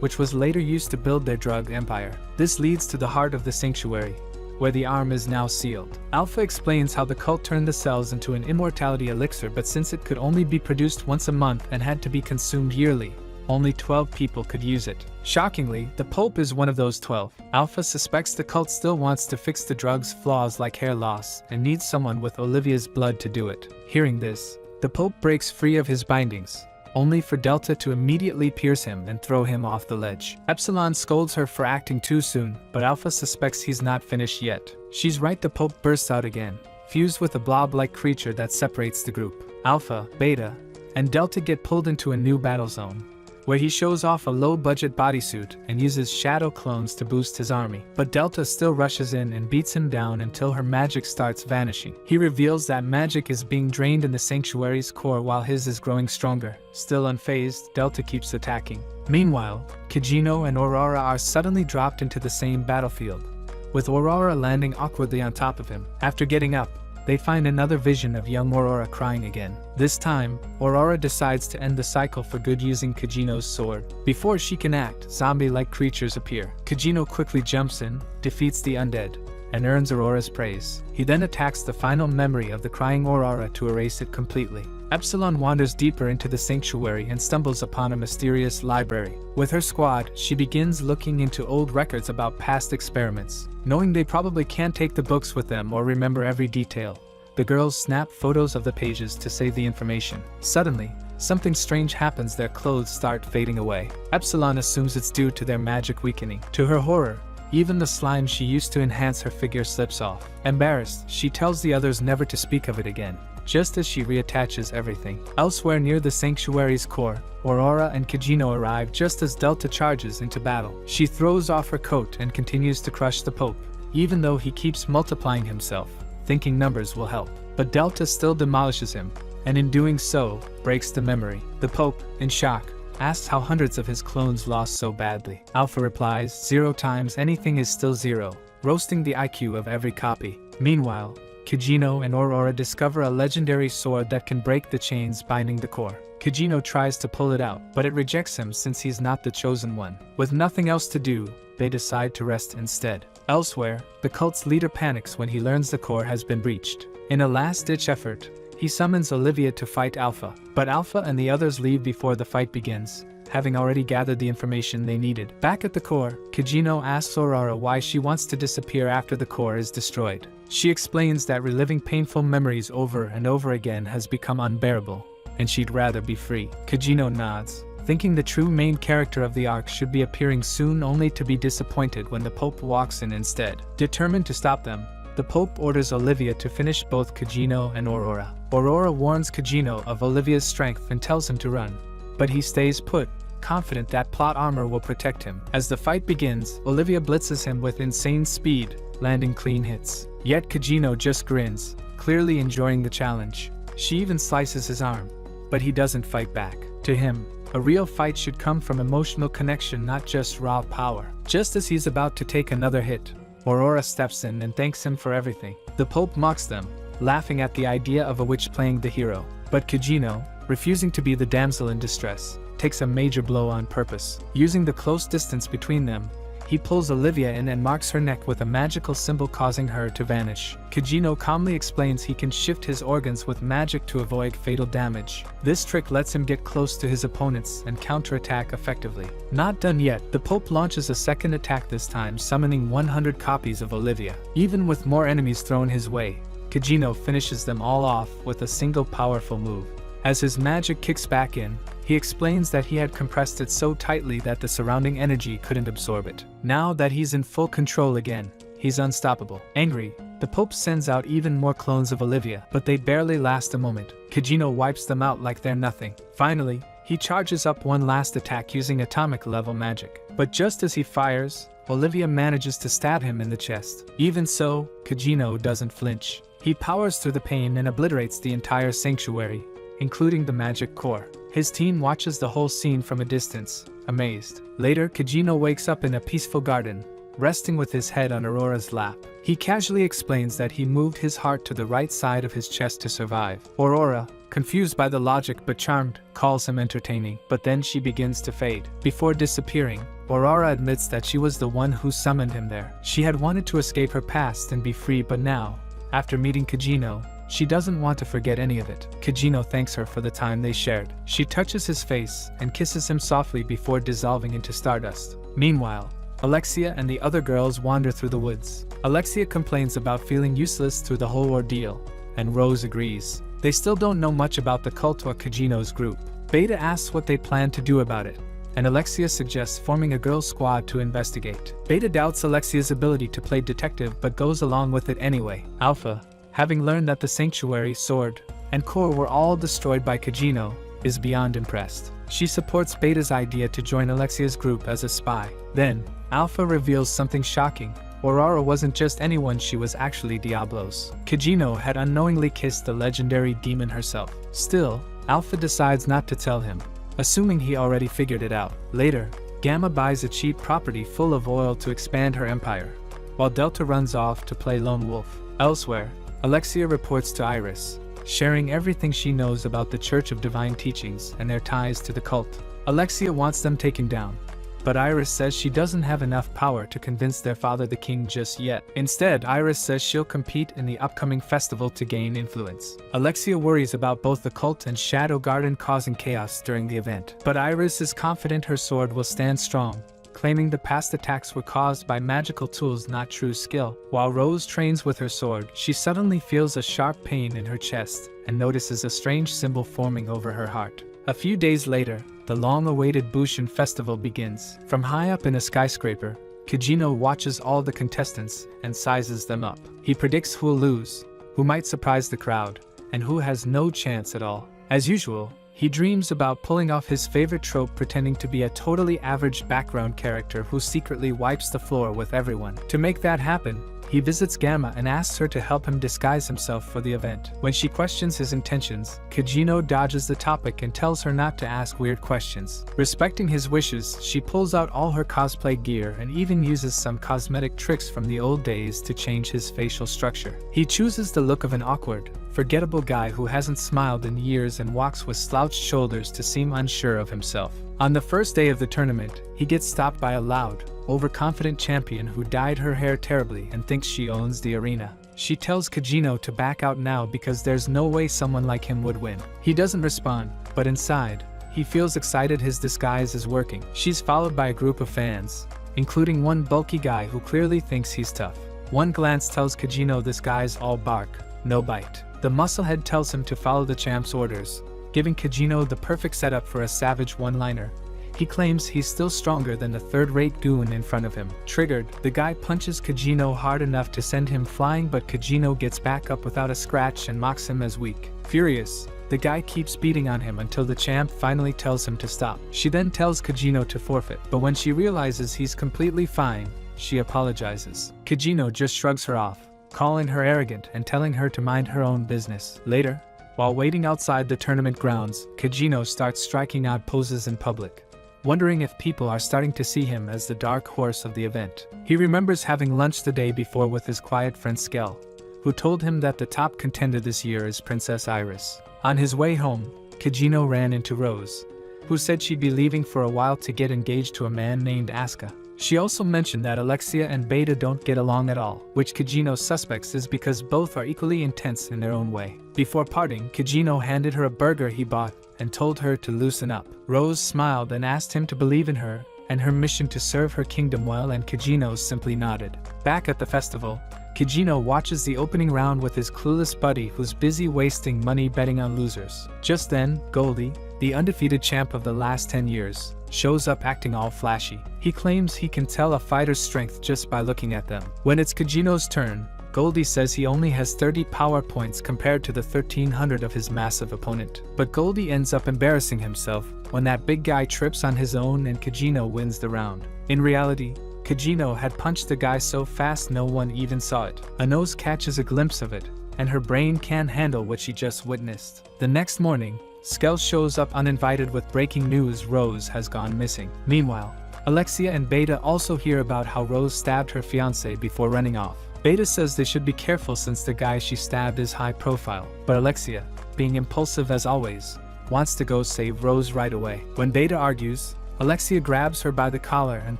which was later used to build their drug empire. This leads to the heart of the sanctuary, where the arm is now sealed. Alpha explains how the cult turned the cells into an immortality elixir, but since it could only be produced once a month and had to be consumed yearly, only 12 people could use it. Shockingly, the Pope is one of those 12. Alpha suspects the cult still wants to fix the drug's flaws like hair loss and needs someone with Olivia's blood to do it. Hearing this, the Pope breaks free of his bindings, only for Delta to immediately pierce him and throw him off the ledge. Epsilon scolds her for acting too soon, but Alpha suspects he's not finished yet. She's right, the Pope bursts out again, fused with a blob-like creature that separates the group. Alpha, Beta, and Delta get pulled into a new battle zone, where he shows off a low-budget bodysuit and uses shadow clones to boost his army. But Delta still rushes in and beats him down until her magic starts vanishing. He reveals that magic is being drained in the sanctuary's core while his is growing stronger. Still unfazed, Delta keeps attacking. Meanwhile, Kajino and Aurora are suddenly dropped into the same battlefield, with Aurora landing awkwardly on top of him. After getting up, they find another vision of young Aurora crying again. This time, Aurora decides to end the cycle for good using Kajino's sword. Before she can act, zombie-like creatures appear. Kajino quickly jumps in, defeats the undead, and earns Aurora's praise. He then attacks the final memory of the crying Aurora to erase it completely. Epsilon wanders deeper into the sanctuary and stumbles upon a mysterious library. With her squad, she begins looking into old records about past experiments. Knowing they probably can't take the books with them or remember every detail, the girls snap photos of the pages to save the information. Suddenly, something strange happens. Their clothes start fading away. Epsilon assumes it's due to their magic weakening. To her horror, even the slime she used to enhance her figure slips off. Embarrassed, she tells the others never to speak of it again, just as she reattaches everything. Elsewhere near the sanctuary's core, Aurora and Kajino arrive just as Delta charges into battle. She throws off her coat and continues to crush the Pope, even though he keeps multiplying himself, thinking numbers will help. But Delta still demolishes him, and in doing so, breaks the memory. The Pope, in shock, asks how hundreds of his clones lost so badly. Alpha replies, 0 times anything is still 0, roasting the IQ of every copy. Meanwhile, Kajino and Aurora discover a legendary sword that can break the chains binding the core. Kajino tries to pull it out, but it rejects him since he's not the chosen one. With nothing else to do, they decide to rest instead. Elsewhere, the cult's leader panics when he learns the core has been breached. In a last-ditch effort, he summons Olivia to fight Alpha, but Alpha and the others leave before the fight begins, having already gathered the information they needed. Back at the core, Kajino asks Aurora why she wants to disappear after the core is destroyed. She explains that reliving painful memories over and over again has become unbearable, and she'd rather be free. Kajino nods, thinking the true main character of the arc should be appearing soon, only to be disappointed when the Pope walks in instead. Determined to stop them, the Pope orders Olivia to finish both Kajino and Aurora. Aurora warns Kajino of Olivia's strength and tells him to run, but he stays put, confident that plot armor will protect him. As the fight begins, Olivia blitzes him with insane speed, landing clean hits. Yet Kajino just grins, clearly enjoying the challenge. She even slices his arm, but he doesn't fight back. To him, a real fight should come from emotional connection, not just raw power. Just as he's about to take another hit, Aurora steps in and thanks him for everything. The Pope mocks them, laughing at the idea of a witch playing the hero. But Kajino, refusing to be the damsel in distress, takes a major blow on purpose. Using the close distance between them, he pulls Olivia in and marks her neck with a magical symbol, causing her to vanish. Kajino calmly explains he can shift his organs with magic to avoid fatal damage. This trick lets him get close to his opponents and counterattack effectively. Not done yet, the Pope launches a second attack, this time summoning 100 copies of Olivia. Even with more enemies thrown his way, Kajino finishes them all off with a single powerful move. As his magic kicks back in, he explains that he had compressed it so tightly that the surrounding energy couldn't absorb it. Now that he's in full control again, he's unstoppable. Angry, the Pope sends out even more clones of Olivia, but they barely last a moment. Kajino wipes them out like they're nothing. Finally, he charges up one last attack using atomic-level magic. But just as he fires, Olivia manages to stab him in the chest. Even so, Kajino doesn't flinch. He powers through the pain and obliterates the entire sanctuary, including the magic core. His team watches the whole scene from a distance, amazed. Later, Kajino wakes up in a peaceful garden, resting with his head on Aurora's lap. He casually explains that he moved his heart to the right side of his chest to survive. Aurora, confused by the logic but charmed, calls him entertaining, but then she begins to fade. Before disappearing, Aurora admits that she was the one who summoned him there. She had wanted to escape her past and be free, but now, after meeting Kajino, she doesn't want to forget any of it. Kajino thanks her for the time they shared. She touches his face and kisses him softly before dissolving into stardust. Meanwhile, Alexia and the other girls wander through the woods. Alexia complains about feeling useless through the whole ordeal, and Rose agrees. They still don't know much about the cult or Kajino's group. Beta asks what they plan to do about it, and Alexia suggests forming a girls' squad to investigate. Beta doubts Alexia's ability to play detective but goes along with it anyway. Alpha, having learned that the sanctuary, sword, and core were all destroyed by Kajino, is beyond impressed. She supports Beta's idea to join Alexia's group as a spy. Then, Alpha reveals something shocking. Aurora wasn't just anyone, she was actually Diablo's. Kajino had unknowingly kissed the legendary demon herself. Still, Alpha decides not to tell him, assuming he already figured it out. Later, Gamma buys a cheap property full of oil to expand her empire, while Delta runs off to play lone wolf. Elsewhere, Alexia reports to Iris, sharing everything she knows about the Church of Divine Teachings and their ties to the cult. Alexia wants them taken down, but Iris says she doesn't have enough power to convince their father the king just yet. Instead, Iris says she'll compete in the upcoming festival to gain influence. Alexia worries about both the cult and Shadow Garden causing chaos during the event, but Iris is confident her sword will stand strong, claiming the past attacks were caused by magical tools, not true skill. While Rose trains with her sword, she suddenly feels a sharp pain in her chest and notices a strange symbol forming over her heart. A few days later, the long-awaited Bushin festival begins. From high up in a skyscraper, Kajino watches all the contestants and sizes them up. He predicts who'll lose, who might surprise the crowd, and who has no chance at all. As usual, he dreams about pulling off his favorite trope, pretending to be a totally average background character who secretly wipes the floor with everyone. To make that happen, He visits Gamma and asks her to help him disguise himself for the event. When she questions his intentions, Kajino dodges the topic and tells her not to ask weird questions. Respecting his wishes, she pulls out all her cosplay gear and even uses some cosmetic tricks from the old days to change his facial structure. He chooses the look of an awkward, forgettable guy who hasn't smiled in years and walks with slouched shoulders to seem unsure of himself. On the first day of the tournament, he gets stopped by a loud, overconfident champion who dyed her hair terribly and thinks she owns the arena. She tells Kajino to back out now because there's no way someone like him would win. He doesn't respond, but inside, he feels excited his disguise is working. She's followed by a group of fans, including one bulky guy who clearly thinks he's tough. One glance tells Kajino this guy's all bark, no bite. The musclehead tells him to follow the champ's orders, giving Kajino the perfect setup for a savage one-liner. He claims he's still stronger than the third-rate goon in front of him. Triggered, the guy punches Kajino hard enough to send him flying, but Kajino gets back up without a scratch and mocks him as weak. Furious, the guy keeps beating on him until the champ finally tells him to stop. She then tells Kajino to forfeit, but when she realizes he's completely fine, she apologizes. Kajino just shrugs her off, calling her arrogant and telling her to mind her own business. Later, while waiting outside the tournament grounds, Kajino starts striking odd poses in public, wondering if people are starting to see him as the dark horse of the event. He remembers having lunch the day before with his quiet friend Skell, who told him that the top contender this year is Princess Iris. On his way home, Kajino ran into Rose, who said she'd be leaving for a while to get engaged to a man named Asuka. She also mentioned that Alexia and Beta don't get along at all, which Kajino suspects is because both are equally intense in their own way. Before parting, Kajino handed her a burger he bought and told her to loosen up. Rose smiled and asked him to believe in her and her mission to serve her kingdom well, and Kajino simply nodded. Back at the festival, Kajino watches the opening round with his clueless buddy who's busy wasting money betting on losers. Just then, Goldie, the undefeated champ of the last 10 years, shows up acting all flashy. He claims he can tell a fighter's strength just by looking at them. When it's Kajino's turn, Goldie says he only has 30 power points compared to the 1300 of his massive opponent. But Goldie ends up embarrassing himself when that big guy trips on his own and Kajino wins the round. In reality, Kajino had punched the guy so fast no one even saw it. A nose catches a glimpse of it, and her brain can't handle what she just witnessed. The next morning, Skell shows up uninvited with breaking news: Rose has gone missing. Meanwhile, Alexia and Beta also hear about how Rose stabbed her fiancé before running off. Beta says they should be careful since the guy she stabbed is high profile, but Alexia, being impulsive as always, wants to go save Rose right away. When Beta argues, Alexia grabs her by the collar and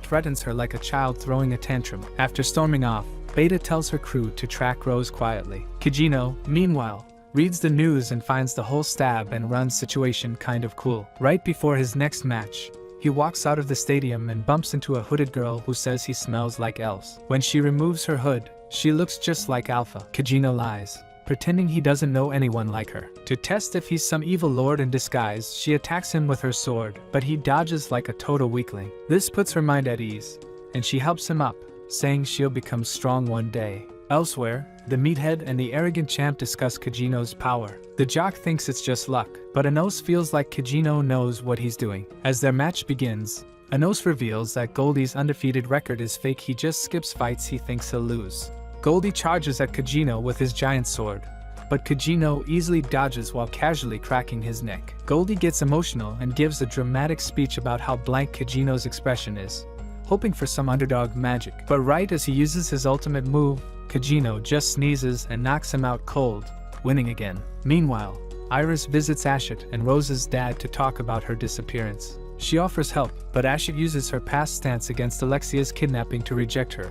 threatens her like a child throwing a tantrum. After storming off, Beta tells her crew to track Rose quietly. Kajino, meanwhile, reads the news and finds the whole stab and run situation kind of cool. Right before his next match, he walks out of the stadium and bumps into a hooded girl who says he smells like elves. When she removes her hood, she looks just like Alpha. Kajino lies, pretending he doesn't know anyone like her. To test if he's some evil lord in disguise, she attacks him with her sword, but he dodges like a total weakling. This puts her mind at ease, and she helps him up, saying she'll become strong one day. Elsewhere, the meathead and the arrogant champ discuss Kajino's power. The jock thinks it's just luck, but Anos feels like Kajino knows what he's doing. As their match begins, Anos reveals that Goldie's undefeated record is fake. He just skips fights he thinks he'll lose. Goldie charges at Kajino with his giant sword, but Kajino easily dodges while casually cracking his neck. Goldie gets emotional and gives a dramatic speech about how blank Kajino's expression is, hoping for some underdog magic. But right as he uses his ultimate move, Kajino just sneezes and knocks him out cold, winning again. Meanwhile, Iris visits Ashit and Rose's dad to talk about her disappearance. She offers help, but Ashit uses her past stance against Alexia's kidnapping to reject her,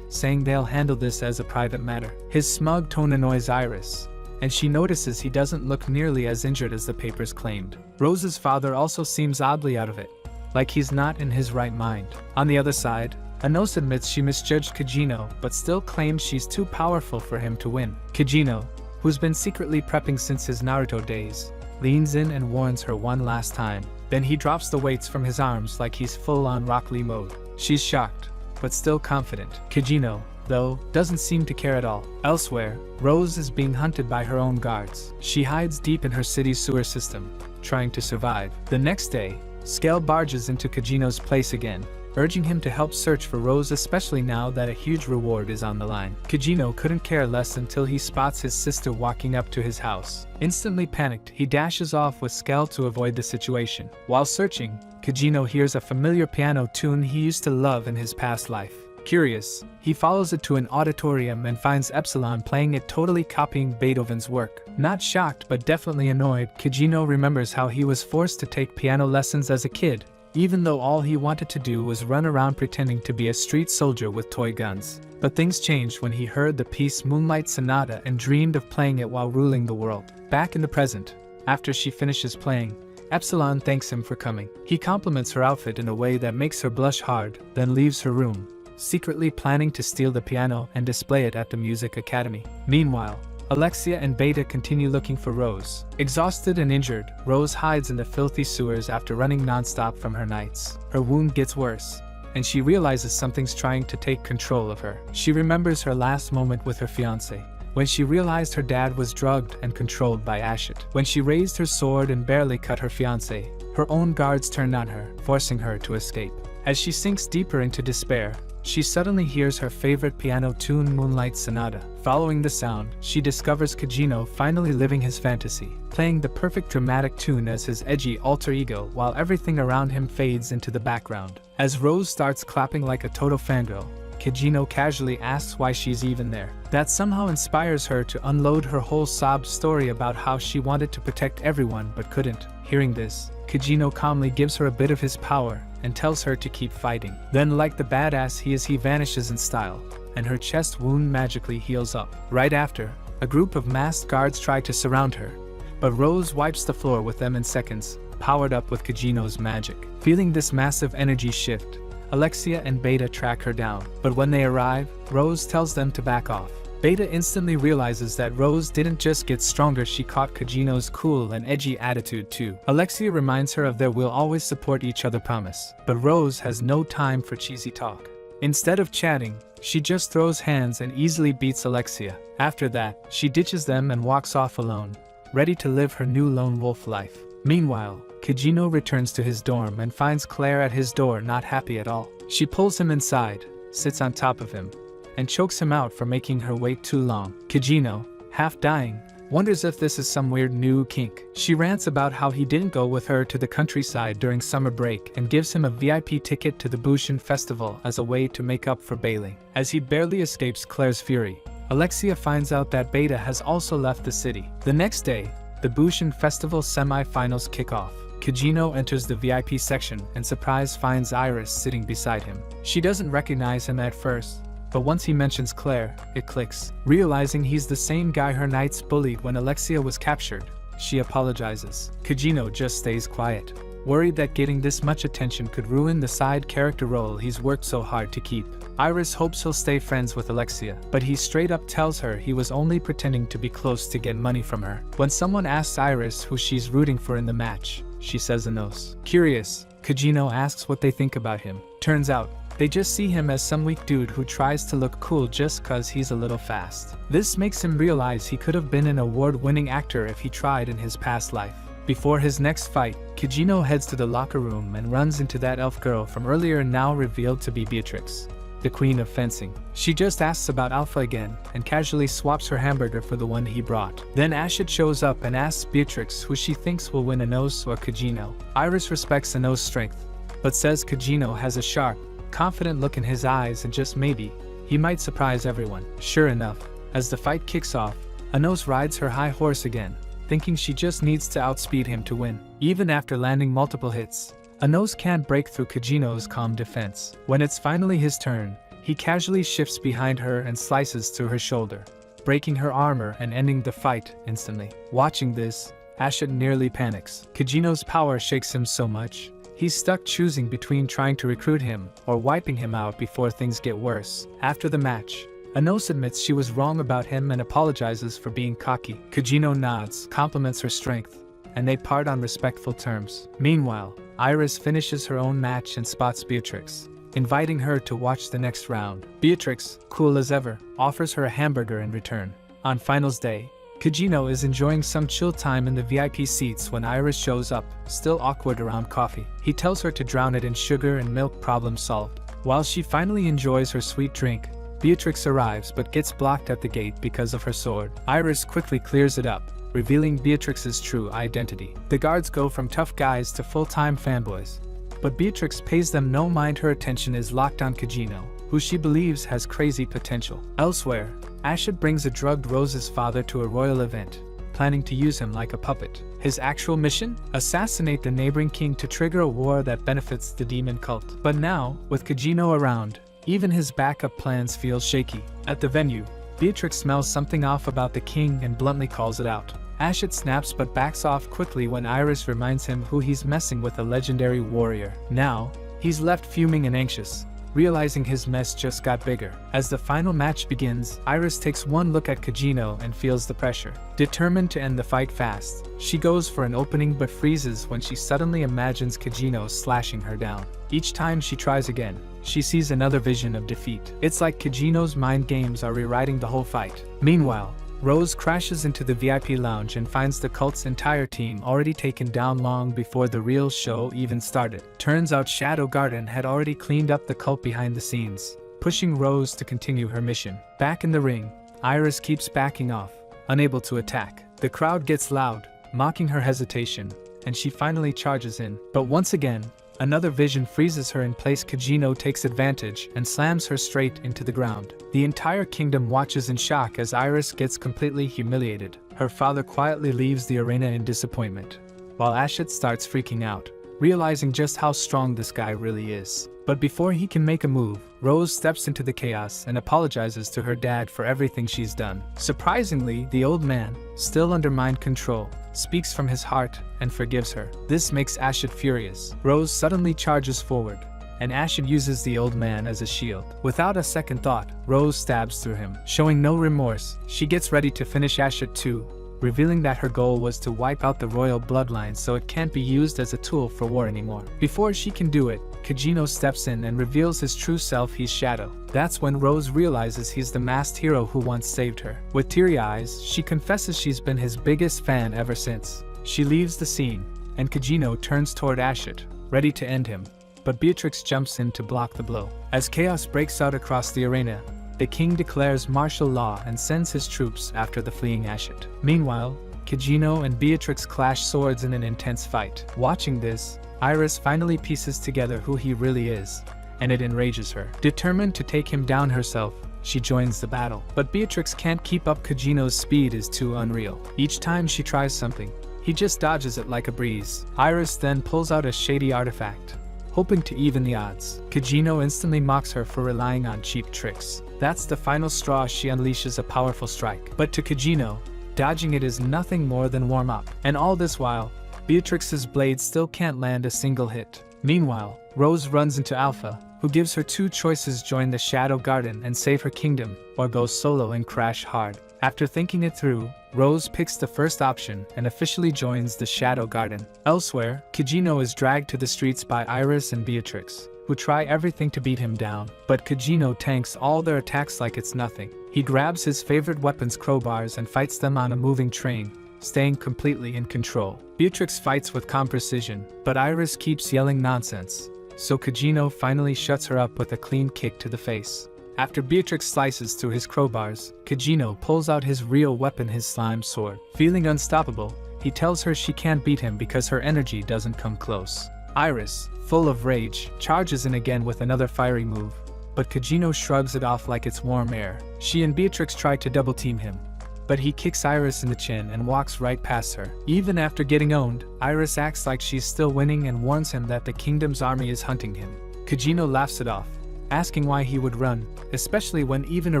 saying they'll handle this as a private matter. His smug tone annoys Iris, and she notices he doesn't look nearly as injured as the papers claimed. Rose's father also seems oddly out of it, like he's not in his right mind. On the other side, Anos admits she misjudged Kajino but still claims she's too powerful for him to win. Kajino, who's been secretly prepping since his Naruto days, leans in and warns her one last time. Then he drops the weights from his arms like he's full-on Rock Lee mode. She's shocked, but still confident. Kajino, though, doesn't seem to care at all. Elsewhere, Rose is being hunted by her own guards. She hides deep in her city's sewer system, trying to survive. The next day, Skell barges into Kajino's place again, urging him to help search for Rose, especially now that a huge reward is on the line. Kajino couldn't care less until he spots his sister walking up to his house. Instantly panicked, he dashes off with Skell to avoid the situation. While searching, Kajino hears a familiar piano tune he used to love in his past life. Curious, he follows it to an auditorium and finds Epsilon playing it, totally copying Beethoven's work. Not shocked but definitely annoyed, Kajino remembers how he was forced to take piano lessons as a kid, even though all he wanted to do was run around pretending to be a street soldier with toy guns. But things changed when he heard the piece Moonlight Sonata and dreamed of playing it while ruling the world. Back in the present, after she finishes playing, Epsilon thanks him for coming. He compliments her outfit in a way that makes her blush hard, then leaves her room, secretly planning to steal the piano and display it at the music academy. Meanwhile, Alexia and Beta continue looking for Rose. Exhausted and injured, Rose hides in the filthy sewers after running non-stop from her nights. Her wound gets worse, and she realizes something's trying to take control of her. She remembers her last moment with her fiancé, when she realized her dad was drugged and controlled by Ashit. When she raised her sword and barely cut her fiancé, her own guards turned on her, forcing her to escape. As she sinks deeper into despair, she suddenly hears her favorite piano tune, Moonlight Sonata. Following the sound, she discovers Kajino finally living his fantasy, playing the perfect dramatic tune as his edgy alter ego while everything around him fades into the background. As Rose starts clapping like a total fangirl, Kajino casually asks why she's even there. That somehow inspires her to unload her whole sob story about how she wanted to protect everyone but couldn't. Hearing this, Kajino calmly gives her a bit of his power and tells her to keep fighting. Then, like the badass he is, he vanishes in style, and her chest wound magically heals up. Right after, a group of masked guards try to surround her, but Rose wipes the floor with them in seconds, powered up with Kajino's magic. Feeling this massive energy shift, Alexia and Beta track her down, but when they arrive, Rose tells them to back off. Beta instantly realizes that Rose didn't just get stronger, she caught Kajino's cool and edgy attitude too. Alexia reminds her of their will always support each other promise, but Rose has no time for cheesy talk. Instead of chatting, she just throws hands and easily beats Alexia. After that, she ditches them and walks off alone, ready to live her new lone wolf life. Meanwhile, Kajino returns to his dorm and finds Claire at his door, not happy at all. She pulls him inside, sits on top of him, and chokes him out for making her wait too long. Kajino, half dying, wonders if this is some weird new kink. She rants about how he didn't go with her to the countryside during summer break and gives him a VIP ticket to the Bushin Festival as a way to make up for bailing. As he barely escapes Claire's fury, Alexia finds out that Beta has also left the city. The next day, the Bushin Festival semi-finals kick off. Kajino enters the VIP section and surprise finds Iris sitting beside him. She doesn't recognize him at first, but once he mentions Claire, it clicks. Realizing he's the same guy her knights bullied when Alexia was captured, she apologizes. Kajino just stays quiet, worried that getting this much attention could ruin the side character role he's worked so hard to keep. Iris hopes he'll stay friends with Alexia, but he straight up tells her he was only pretending to be close to get money from her. When someone asks Iris who she's rooting for in the match, she says Anos. Curious, Kajino asks what they think about him. Turns out, they just see him as some weak dude who tries to look cool just cause he's a little fast. This makes him realize he could have been an award-winning actor if he tried in his past life. Before his next fight, Kajino heads to the locker room and runs into that elf girl from earlier, now revealed to be Beatrix, the queen of fencing. She just asks about Alpha again and casually swaps her hamburger for the one he brought. Then Ashit shows up and asks Beatrix who she thinks will win, Anos or Kajino. Iris respects Anos' strength, but says Kajino has a sharp, confident look in his eyes and just maybe, he might surprise everyone. Sure enough, as the fight kicks off, Anos rides her high horse again, thinking she just needs to outspeed him to win. Even after landing multiple hits, Anos can't break through Kajino's calm defense. When it's finally his turn, he casually shifts behind her and slices through her shoulder, breaking her armor and ending the fight instantly. Watching this, Ashit nearly panics. Kajino's power shakes him so much, he's stuck choosing between trying to recruit him or wiping him out before things get worse. After the match, Anos admits she was wrong about him and apologizes for being cocky. Kajino nods, compliments her strength, and they part on respectful terms. Meanwhile, Iris finishes her own match and spots Beatrix, inviting her to watch the next round. Beatrix, cool as ever, offers her a hamburger in return. On finals day, Kajino is enjoying some chill time in the VIP seats when Iris shows up, still awkward around coffee. He tells her to drown it in sugar and milk, problem solved. While she finally enjoys her sweet drink, Beatrix arrives but gets blocked at the gate because of her sword. Iris quickly clears it up, revealing Beatrix's true identity. The guards go from tough guys to full-time fanboys, but Beatrix pays them no mind. Her attention is locked on Kajino, who she believes has crazy potential. Elsewhere, Ashit brings a drugged Rose's father to a royal event, planning to use him like a puppet. His actual mission? Assassinate the neighboring king to trigger a war that benefits the demon cult. But now, with Kajino around, even his backup plans feel shaky. At the venue, Beatrix smells something off about the king and bluntly calls it out. Ashit snaps but backs off quickly when Iris reminds him who he's messing with, a legendary warrior. Now, he's left fuming and anxious, realizing his mess just got bigger. As the final match begins, Iris takes one look at Kajino and feels the pressure. Determined to end the fight fast, she goes for an opening but freezes when she suddenly imagines Kajino slashing her down. Each time she tries again, she sees another vision of defeat. It's like Kajino's mind games are rewriting the whole fight. Meanwhile, Rose crashes into the VIP lounge and finds the cult's entire team already taken down long before the real show even started. Turns out Shadow Garden had already cleaned up the cult behind the scenes, pushing Rose to continue her mission. Back in the ring, Iris keeps backing off, unable to attack. The crowd gets loud, mocking her hesitation, and she finally charges in. But once again, another vision freezes her in place. Kajino takes advantage and slams her straight into the ground. The entire kingdom watches in shock as Iris gets completely humiliated. Her father quietly leaves the arena in disappointment, while Ashit starts freaking out, realizing just how strong this guy really is. But before he can make a move, Rose steps into the chaos and apologizes to her dad for everything she's done. Surprisingly, the old man, still under mind control, speaks from his heart and forgives her. This makes Ashit furious. Rose suddenly charges forward, and Ashit uses the old man as a shield. Without a second thought, Rose stabs through him. Showing no remorse, she gets ready to finish Ashit too, revealing that her goal was to wipe out the royal bloodline so it can't be used as a tool for war anymore. Before she can do it, Kajino steps in and reveals his true self. He's Shadow. That's when Rose realizes he's the masked hero who once saved her. With teary eyes, she confesses she's been his biggest fan ever since. She leaves the scene, and Kajino turns toward Ashit, ready to end him, but Beatrix jumps in to block the blow. As chaos breaks out across the arena, the king declares martial law and sends his troops after the fleeing Ashit. Meanwhile, Kajino and Beatrix clash swords in an intense fight. Watching this, Iris finally pieces together who he really is, and it enrages her. Determined to take him down herself, she joins the battle. But Beatrix can't keep up. Kajino's speed is too unreal. Each time she tries something, he just dodges it like a breeze. Iris then pulls out a shady artifact, hoping to even the odds. Kajino instantly mocks her for relying on cheap tricks. That's the final straw. She unleashes a powerful strike. But to Kajino, dodging it is nothing more than warm-up. And all this while, Beatrix's blade still can't land a single hit. Meanwhile, Rose runs into Alpha, who gives her two choices: join the Shadow Garden and save her kingdom, or go solo and crash hard. After thinking it through, Rose picks the first option and officially joins the Shadow Garden. Elsewhere, Kajino is dragged to the streets by Iris and Beatrix, who try everything to beat him down, but Kajino tanks all their attacks like it's nothing. He grabs his favorite weapons, crowbars, and fights them on a moving train, staying completely in control. Beatrix fights with calm precision, but Iris keeps yelling nonsense, so Kajino finally shuts her up with a clean kick to the face. After Beatrix slices through his crowbars, Kajino pulls out his real weapon, his slime sword. Feeling unstoppable, he tells her she can't beat him because her energy doesn't come close. Iris, full of rage, charges in again with another fiery move, but Kajino shrugs it off like it's warm air. She and Beatrix try to double-team him, but he kicks Iris in the chin and walks right past her. Even after getting owned, Iris acts like she's still winning and warns him that the kingdom's army is hunting him. Kajino laughs it off, asking why he would run, especially when even a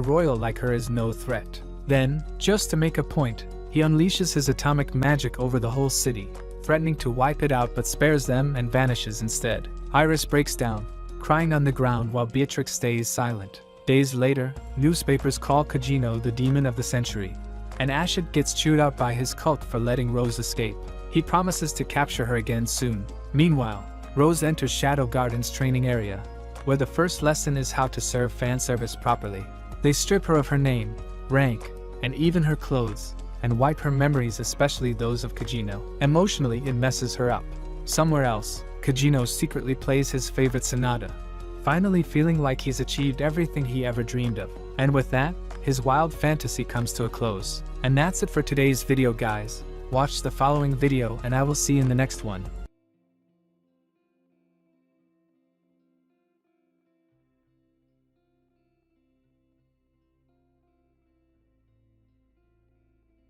royal like her is no threat. Then, just to make a point, he unleashes his atomic magic over the whole city, threatening to wipe it out but spares them and vanishes instead. Iris breaks down, crying on the ground while Beatrix stays silent. Days later, newspapers call Kajino the demon of the century, and Ashit gets chewed out by his cult for letting Rose escape. He promises to capture her again soon. Meanwhile, Rose enters Shadow Garden's training area, where the first lesson is how to serve fan service properly. They strip her of her name, rank, and even her clothes, and wipe her memories, especially those of Kajino. Emotionally, it messes her up. Somewhere else, Kajino secretly plays his favorite sonata, finally feeling like he's achieved everything he ever dreamed of. And with that, his wild fantasy comes to a close. And that's it for today's video, guys. Watch the following video and I will see you in the next one.